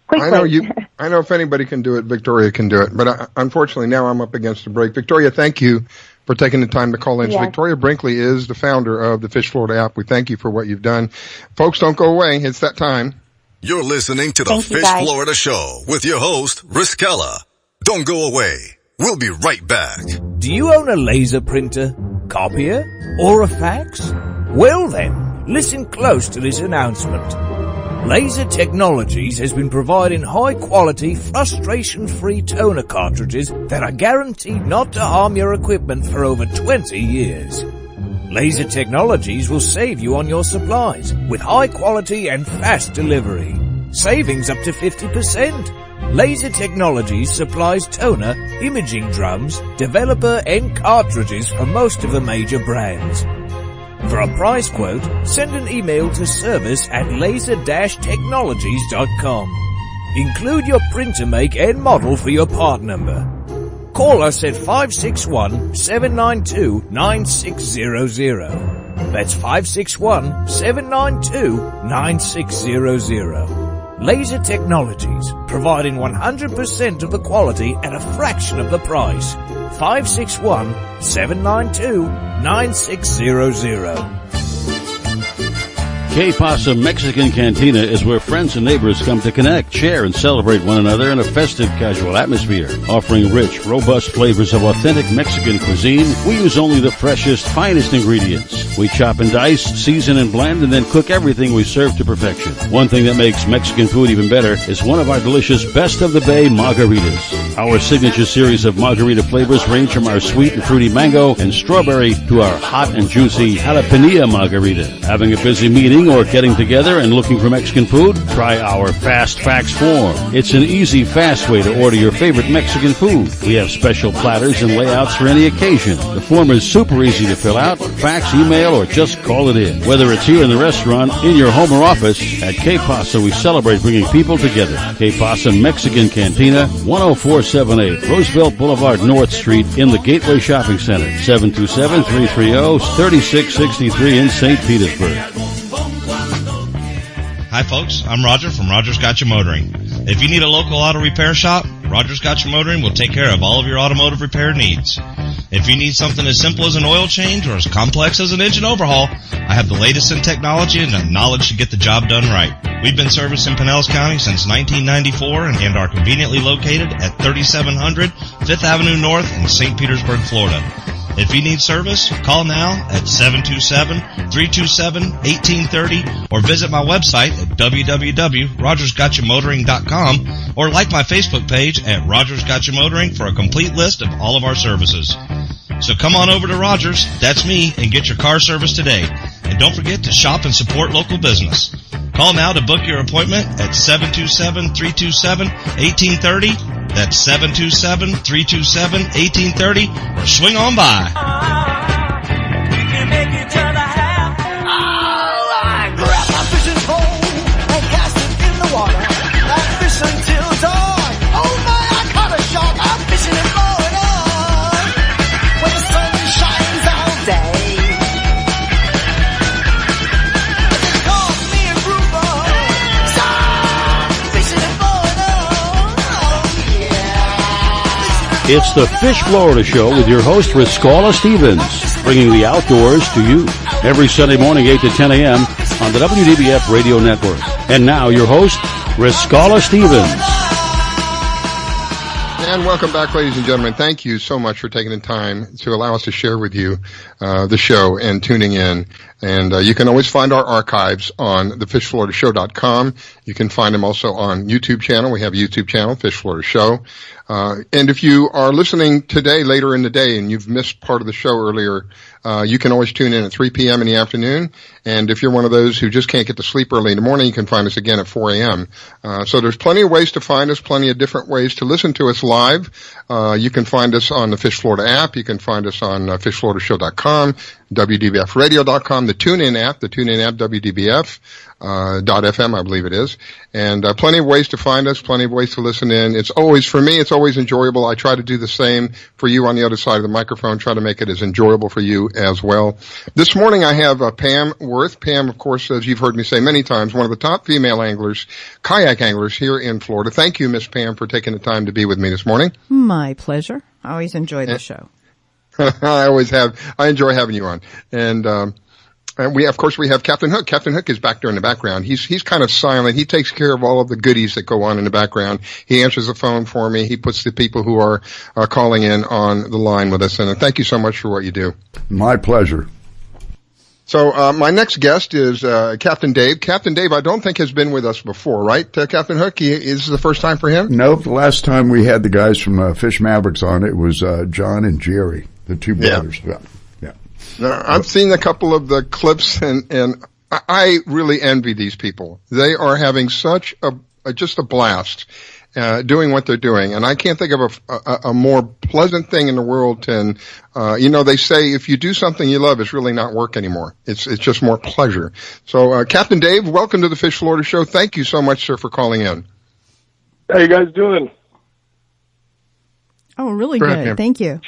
know if anybody can do it, Victoria can do it. But unfortunately, now I'm up against the break. Victoria, thank you for taking the time to call in. Yeah. Victoria Brinkley is the founder of the Fish Florida app. We thank you for what you've done. Folks, don't go away. It's that time. You're listening to the Fish Florida Show with your host, Riskella. Don't go away. We'll be right back. Do you own a laser printer, copier, or a fax? Well then, listen close to this announcement. Laser Technologies has been providing high-quality, frustration-free toner cartridges that are guaranteed not to harm your equipment for over 20 years. Laser Technologies will save you on your supplies with high-quality and fast delivery. Savings up to 50%. Laser Technologies supplies toner, imaging drums, developer and cartridges for most of the major brands. For a price quote, send an email to service@laser-technologies.com. Include your printer make and model for your part number. Call us at 561-792-9600. That's 561-792-9600. Laser Technologies, providing 100% of the quality at a fraction of the price. 561-792-9600. Que Pasa Mexican Cantina is where friends and neighbors come to connect, share, and celebrate one another in a festive, casual atmosphere. Offering rich, robust flavors of authentic Mexican cuisine, we use only the freshest, finest ingredients. We chop and dice, season and blend, and then cook everything we serve to perfection. One thing that makes Mexican food even better is one of our delicious Best of the Bay margaritas. Our signature series of margarita flavors range from our sweet and fruity mango and strawberry to our hot and juicy jalapeno margarita. Having a busy meeting or getting together and looking for Mexican food? Try our Fast Fax form. It's an easy, fast way to order your favorite Mexican food. We have special platters and layouts for any occasion. The form is super easy to fill out, fax, email, or just call it in. Whether it's here in the restaurant, in your home or office, at Que Pasa we celebrate bringing people together. Que Pasa Mexican Cantina, 10478 Roosevelt Boulevard, North Street in the Gateway Shopping Center, 727-330-3663 in St. Petersburg. Hi folks, I'm Roger from Rogers Gotcha Motoring. If you need a local auto repair shop, Rogers Gotcha Motoring will take care of all of your automotive repair needs. If you need something as simple as an oil change or as complex as an engine overhaul, I have the latest in technology and the knowledge to get the job done right. We've been servicing Pinellas County since 1994 and are conveniently located at 3700 5th Avenue North in St. Petersburg, Florida. If you need service, call now at 727-327-1830 or visit my website at www.rogersgotchamotoring.com or like my Facebook page at Rogers Gotcha Motoring for a complete list of all of our services. So come on over to Rogers, that's me, and get your car service today. And don't forget to shop and support local business. Call now to book your appointment at 727-327-1830. That's 727-327-1830, or swing on by. I grab my fishing pole and cast it in the water. I fish until dawn. Oh my, I caught a shark. I'm fishing and blowing on when the sun shines all day. They call me a grouper. Stop fishing and blowing on. Oh yeah. It's the Fish Florida Show with your host, Riscala Stevens, bringing the outdoors to you every Sunday morning, 8 to 10 a.m. on the WDBF Radio Network. And now your host, Riscala Stevens. And welcome back, ladies and gentlemen. Thank you so much for taking the time to allow us to share with you the show and tuning in. And you can always find our archives on thefishfloridashow.com. You can find them also on YouTube channel. We have a YouTube channel, Fish Florida Show. And if you are listening today, later in the day, and you've missed part of the show earlier, you can always tune in at 3 p.m. in the afternoon. And if you're one of those who just can't get to sleep early in the morning, you can find us again at 4 a.m. So there's plenty of ways to find us, plenty of different ways to listen to us live. You can find us on the Fish Florida app. You can find us on fishfloridashow.com, WDBFradio.com, the TuneIn app, WDBF. .fm, I believe it is. And plenty of ways to find us, plenty of ways to listen in. It's always, for me, it's always enjoyable. I try to do the same for you on the other side of the microphone, try to make it as enjoyable for you as well. This morning I have Pam Worth. Pam, of course, as you've heard me say many times, one of the top female anglers, kayak anglers here in Florida. Thank you, Miss Pam, for taking the time to be with me this morning. My pleasure. I always enjoy the show. I enjoy having you on. And we, of course, we have Captain Hook. Captain Hook is back there in the background. He's kind of silent. He takes care of all of the goodies that go on in the background. He answers the phone for me. He puts the people who are calling in on the line with us. And thank you so much for what you do. My pleasure. So, my next guest is, Captain Dave. Captain Dave, I don't think has been with us before, right? Captain Hook, is this the first time for him? Nope. The last time we had the guys from Fish Mavericks on, it was John and Jerry, the two brothers. Yeah. Now, I've seen a couple of the clips, and I really envy these people. They are having such just a blast doing what they're doing, and I can't think of a more pleasant thing in the world than they say if you do something you love, it's really not work anymore. It's just more pleasure. So, Captain Dave, welcome to the Fish Florida Show. Thank you so much, sir, for calling in. How you guys doing? Oh, really good. Thank you.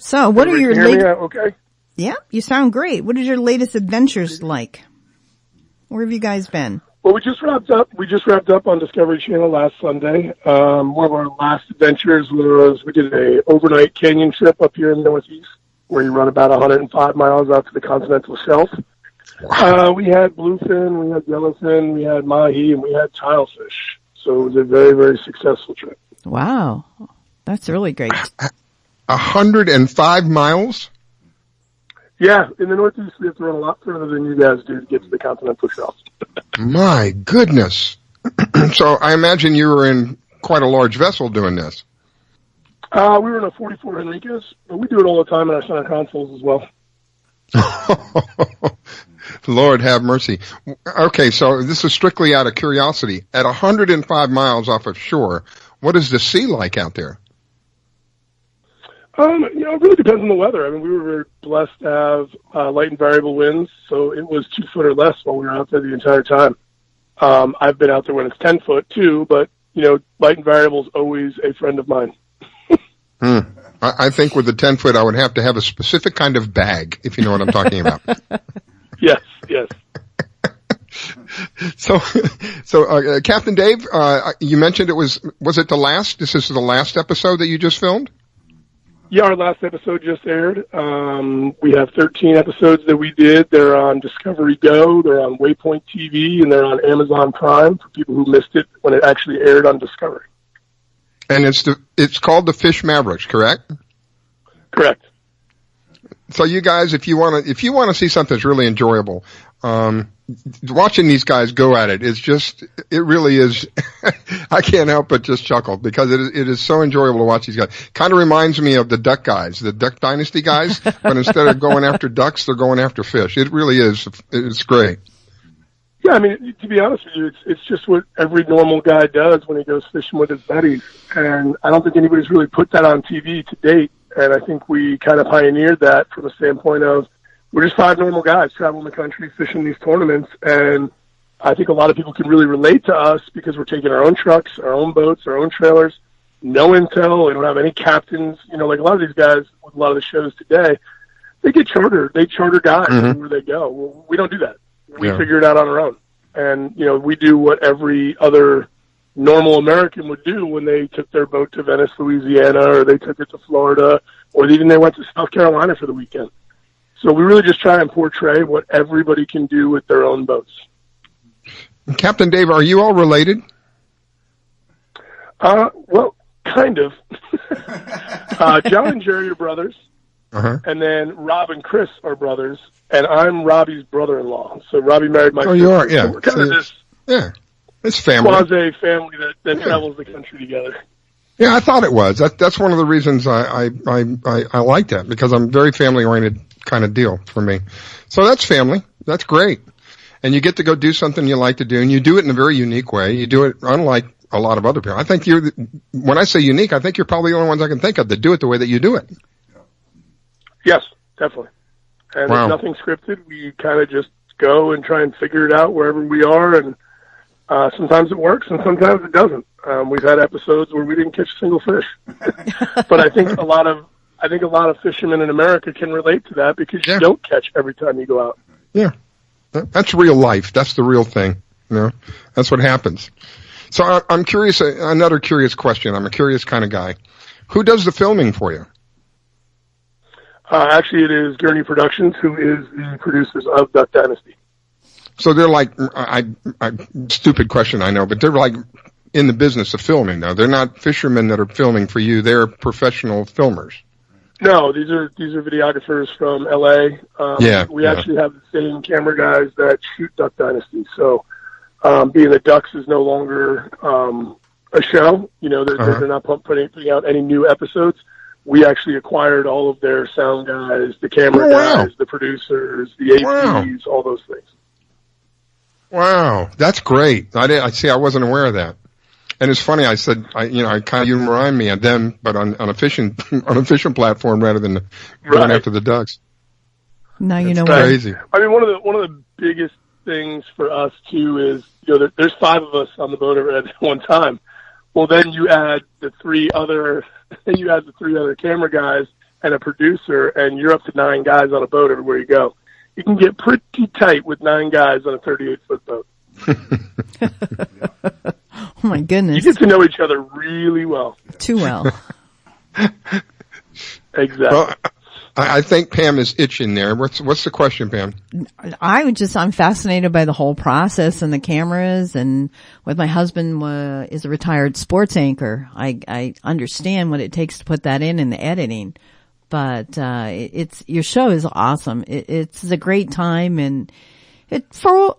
So, what are your latest? Okay. Yeah, you sound great. What is your latest adventures like? Where have you guys been? Well, we just wrapped up on Discovery Channel last Sunday. One of our last adventures was we did a overnight canyon trip up here in the Northeast, where you run about 105 miles out to the continental shelf. Wow. We had bluefin, we had yellowfin, we had mahi, and we had tilefish. So it was a very, very successful trip. Wow, that's really great. 105 miles? Yeah, in the Northeast, we have to run a lot further than you guys do to get to the continental shelf. My goodness. So I imagine you were in quite a large vessel doing this. We were in a 44 Henriquez, but we do it all the time in our center consoles as well. Lord have mercy. Okay, so this is strictly out of curiosity. At 105 miles off of shore, what is the sea like out there? It really depends on the weather. I mean, we were very blessed to have light and variable winds, so it was 2 foot or less while we were out there the entire time. I've been out there when it's 10 foot too, but, light and variable is always a friend of mine. I think with the 10 foot, I would have to have a specific kind of bag, if you know what I'm talking about. Yes. So, Captain Dave, you mentioned was it the last? This is the last episode that you just filmed? Yeah, our last episode just aired. We have 13 episodes that we did. They're on Discovery Go, they're on Waypoint TV, and they're on Amazon Prime for people who missed it when it actually aired on Discovery. And it's called The Fish Mavericks, correct? Correct. So you guys, if you want to see something that's really enjoyable, watching these guys go at it really is, I can't help but just chuckle because it is so enjoyable to watch these guys. Kind of reminds me of the Duck guys, the Duck Dynasty guys, but instead of going after ducks, they're going after fish. It really is, it's great. Yeah, I mean, to be honest with you, it's just what every normal guy does when he goes fishing with his buddies. And I don't think anybody's really put that on TV to date. And I think we kind of pioneered that from a standpoint of we're just 5 normal guys traveling the country, fishing these tournaments. And I think a lot of people can really relate to us because we're taking our own trucks, our own boats, our own trailers, no intel. We don't have any captains. You know, like a lot of these guys with a lot of the shows today, they get chartered. They charter guys where they go. Well, we don't do that. We figure it out on our own. And, you know, we do what every other normal American would do when they took their boat to Venice, Louisiana, or they took it to Florida, or even they went to South Carolina for the weekend. So we really just try and portray what everybody can do with their own boats. Captain Dave, are you all related? Well, kind of. John and Jerry are brothers. And then Rob and Chris are brothers, and I'm Robbie's brother-in-law. So Robbie married my sister. You are, yeah. So we're kind of this it's family. Quasi-family that travels the country together. Yeah, I thought it was. That's one of the reasons I like that, because I'm very family-oriented kind of deal for me. So that's family. That's great. And you get to go do something you like to do, and you do it in a very unique way. You do it unlike a lot of other people. I think when I say unique, I think you're probably the only ones I can think of that do it the way that you do it. Yes, definitely. And There's nothing scripted. We kind of just go and try and figure it out wherever we are, and sometimes it works and sometimes it doesn't. We've had episodes where we didn't catch a single fish. But I think a lot of fishermen in America can relate to that because you don't catch every time you go out. Yeah. That's real life. That's the real thing. You know, that's what happens. So I'm curious, another curious question. I'm a curious kind of guy. Who does the filming for you? Actually, it is Gurney Productions, who is the producers of Duck Dynasty. So they're like, stupid question, I know, but they're like in the business of filming, though. They're not fishermen that are filming for you. They're professional filmers. No, these are videographers from LA. We actually have the same camera guys that shoot Duck Dynasty. So, being the Ducks is no longer a show, you know, they're not putting out any new episodes. We actually acquired all of their sound guys, the camera guys, the producers, the APs, all those things. Wow, that's great. I wasn't aware of that. And it's funny, I said, you remind me of them, but on a fishing platform rather than going after the ducks. Now you know crazy. I mean, one of the biggest things for us too is, you know, there's 5 of us on the boat at one time. Well, then you add the 3 other camera guys and a producer, and you're up to 9 guys on a boat everywhere you go. You can get pretty tight with 9 guys on a 38-foot boat. Oh my goodness. You get to know each other really well. Too well. Exactly. Well, I think Pam is itching there. What's the question, Pam? I'm fascinated by the whole process and the cameras, and with my husband is a retired sports anchor. I understand what it takes to put that in the editing, but your show is awesome. It's a great time, and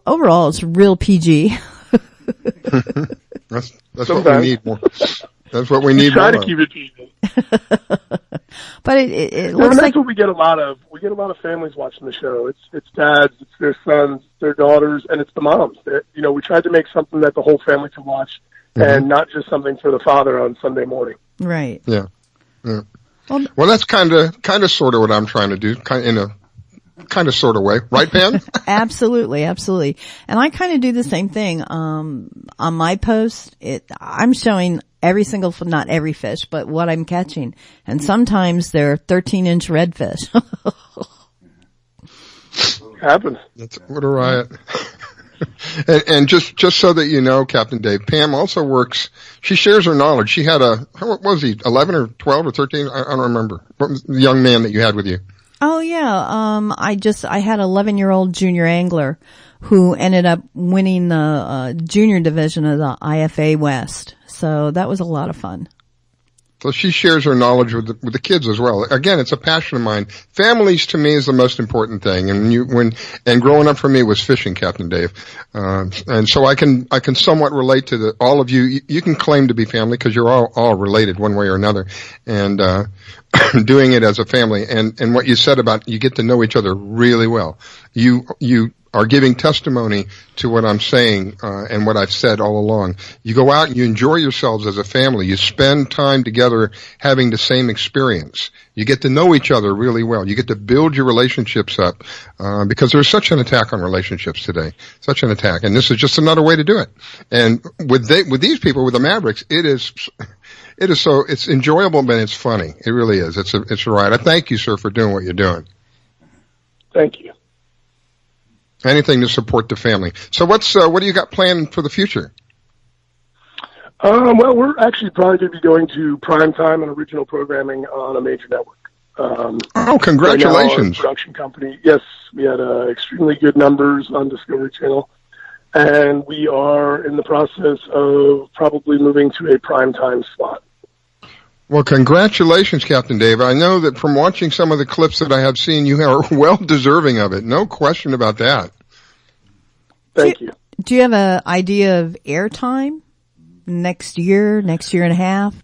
overall it's real PG. That's what we need more. That's what we need. Try to keep it PG. But it looks that's what we get a lot of. We get a lot of families watching the show. It's dads, it's their sons, their daughters, and it's the moms. You know, we tried to make something that the whole family can watch, and not just something for the father on Sunday morning. Right. Yeah. Well, that's kind of sort of what I'm trying to do, in a kind of sort of way, right, Pam? Absolutely. And I kind of do the same thing. On my post, I'm showing not every fish, but what I'm catching. And sometimes they're 13-inch redfish. Happens. What a riot. And just so that you know, Captain Dave, Pam also works. She shares her knowledge. She had what was he, 11 or 12 or 13? I don't remember. What was the young man that you had with you? Oh yeah. I had an 11-year-old junior angler who ended up winning the junior division of the IFA West. So that was a lot of fun. So she shares her knowledge with the kids as well. Again, it's a passion of mine. Families to me is the most important thing. And growing up for me was fishing, Captain Dave. And so I can somewhat relate to all of you. You can claim to be family because you're all related one way or another. And, doing it as a family. And what you said about you get to know each other really well. You are giving testimony to what I'm saying, and what I've said all along. You go out and you enjoy yourselves as a family. You spend time together having the same experience. You get to know each other really well. You get to build your relationships up, because there's such an attack on relationships today. Such an attack. And this is just another way to do it. And with these people, with the Mavericks, it's enjoyable, but it's funny. It really is. It's a ride. I thank you, sir, for doing what you're doing. Thank you. Anything to support the family. So what do you got planned for the future? Well, we're actually probably going to be going to primetime and original programming on a major network. Congratulations. Right now, our production company. Yes, we had extremely good numbers on Discovery Channel, and we are in the process of probably moving to a primetime slot. Well, congratulations, Captain Dave. I know that from watching some of the clips that I have seen, you are well deserving of it. No question about that. Thank you. Do you have an idea of airtime next year and a half?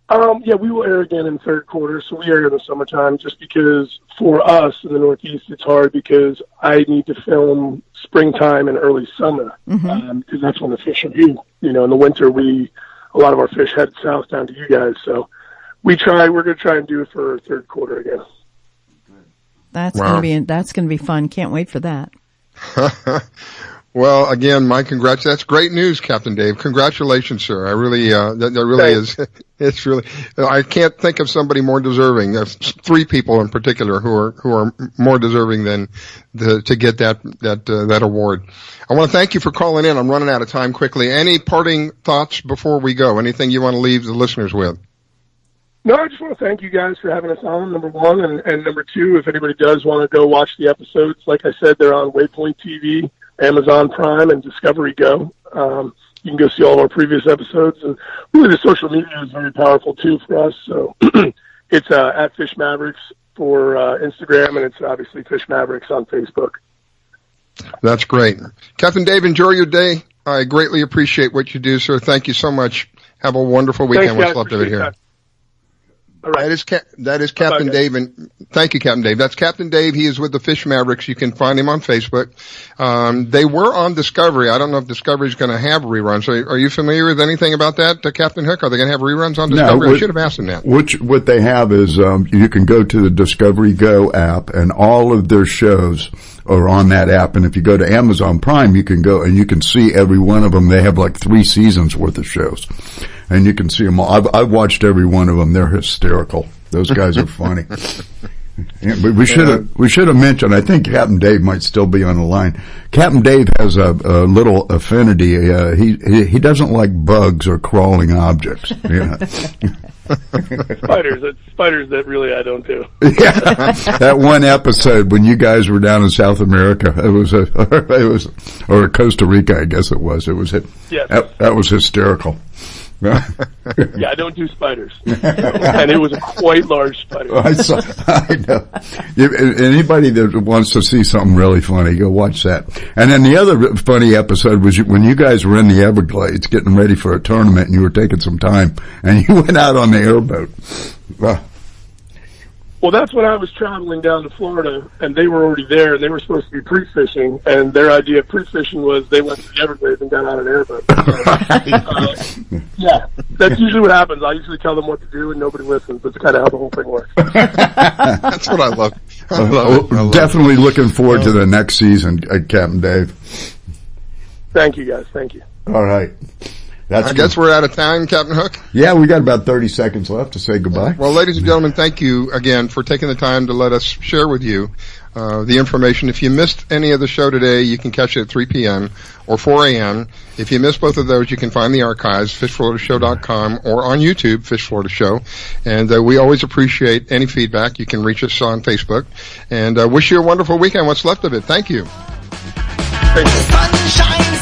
Yeah, we will air again in third quarter, so we air in the summertime just because for us in the Northeast it's hard because I need to film springtime and early summer because that's when the fish are due. In the winter a lot of our fish head south down to you guys, so we're going to try and do it for third quarter again. That's going to be fun. Can't wait for that. Well, again, my congrats. That's great news, Captain Dave. Congratulations, sir. I really, that really is, it's really, I can't think of somebody more deserving. There's 3 people in particular who are more deserving than to get that award. I want to thank you for calling in. I'm running out of time quickly. Any parting thoughts before we go? Anything you want to leave the listeners with? No, I just want to thank you guys for having us on, number one. And number two, if anybody does want to go watch the episodes, like I said, they're on Waypoint TV, Amazon Prime, and Discovery Go. You can go see all of our previous episodes. And really the social media is very powerful, too, for us. So it's at Fish Mavericks for Instagram, and it's obviously Fish Mavericks on Facebook. That's great. Captain Dave, enjoy your day. I greatly appreciate what you do, sir. Thank you so much. Have a wonderful weekend. Thanks, What's left of it here. All right. That is Captain Dave, and thank you, Captain Dave. That's Captain Dave. He is with the Fish Mavericks. You can find him on Facebook. They were on Discovery. I don't know if Discovery's going to have reruns. Are you familiar with anything about that, Captain Hook? Are they going to have reruns on Discovery? No, I should have asked him that. What they have is you can go to the Discovery Go app, and all of their shows are on that app. And if you go to Amazon Prime, you can go and you can see every one of them. They have like 3 seasons worth of shows. And you can see them all. I've watched every one of them. They're hysterical. Those guys are funny. Yeah, but we should have mentioned, I think Captain Dave might still be on the line. Captain Dave has a little affinity. He doesn't like bugs or crawling objects. Spiders that really I don't do. Yeah. That one episode when you guys were down in South America, or Costa Rica, I guess it was. Yes. That was hysterical. Yeah, I don't do spiders. And it was a quite large spider. I know. Anybody that wants to see something really funny, go watch that. And then the other funny episode was when you guys were in the Everglades getting ready for a tournament and you were taking some time and you went out on the airboat. Well, that's when I was traveling down to Florida, and they were already there, and they were supposed to be pre-fishing, and their idea of pre-fishing was they went to the Everglades and got out an airboat. Yeah, that's usually what happens. I usually tell them what to do, and nobody listens. That's kind of how the whole thing works. That's what I love. I love Definitely looking forward to the next season, Captain Dave. Thank you, guys. Thank you. All right. I guess we're out of time, Captain Hook. Yeah, we got about 30 seconds left to say goodbye. Well, ladies and gentlemen, thank you again for taking the time to let us share with you the information. If you missed any of the show today, you can catch it at 3 p.m. or 4 a.m. If you missed both of those, you can find the archives, fishfloatershow.com, or on YouTube, Fish Florida Show. And we always appreciate any feedback. You can reach us on Facebook. And wish you a wonderful weekend, what's left of it. Thank you. The sun shines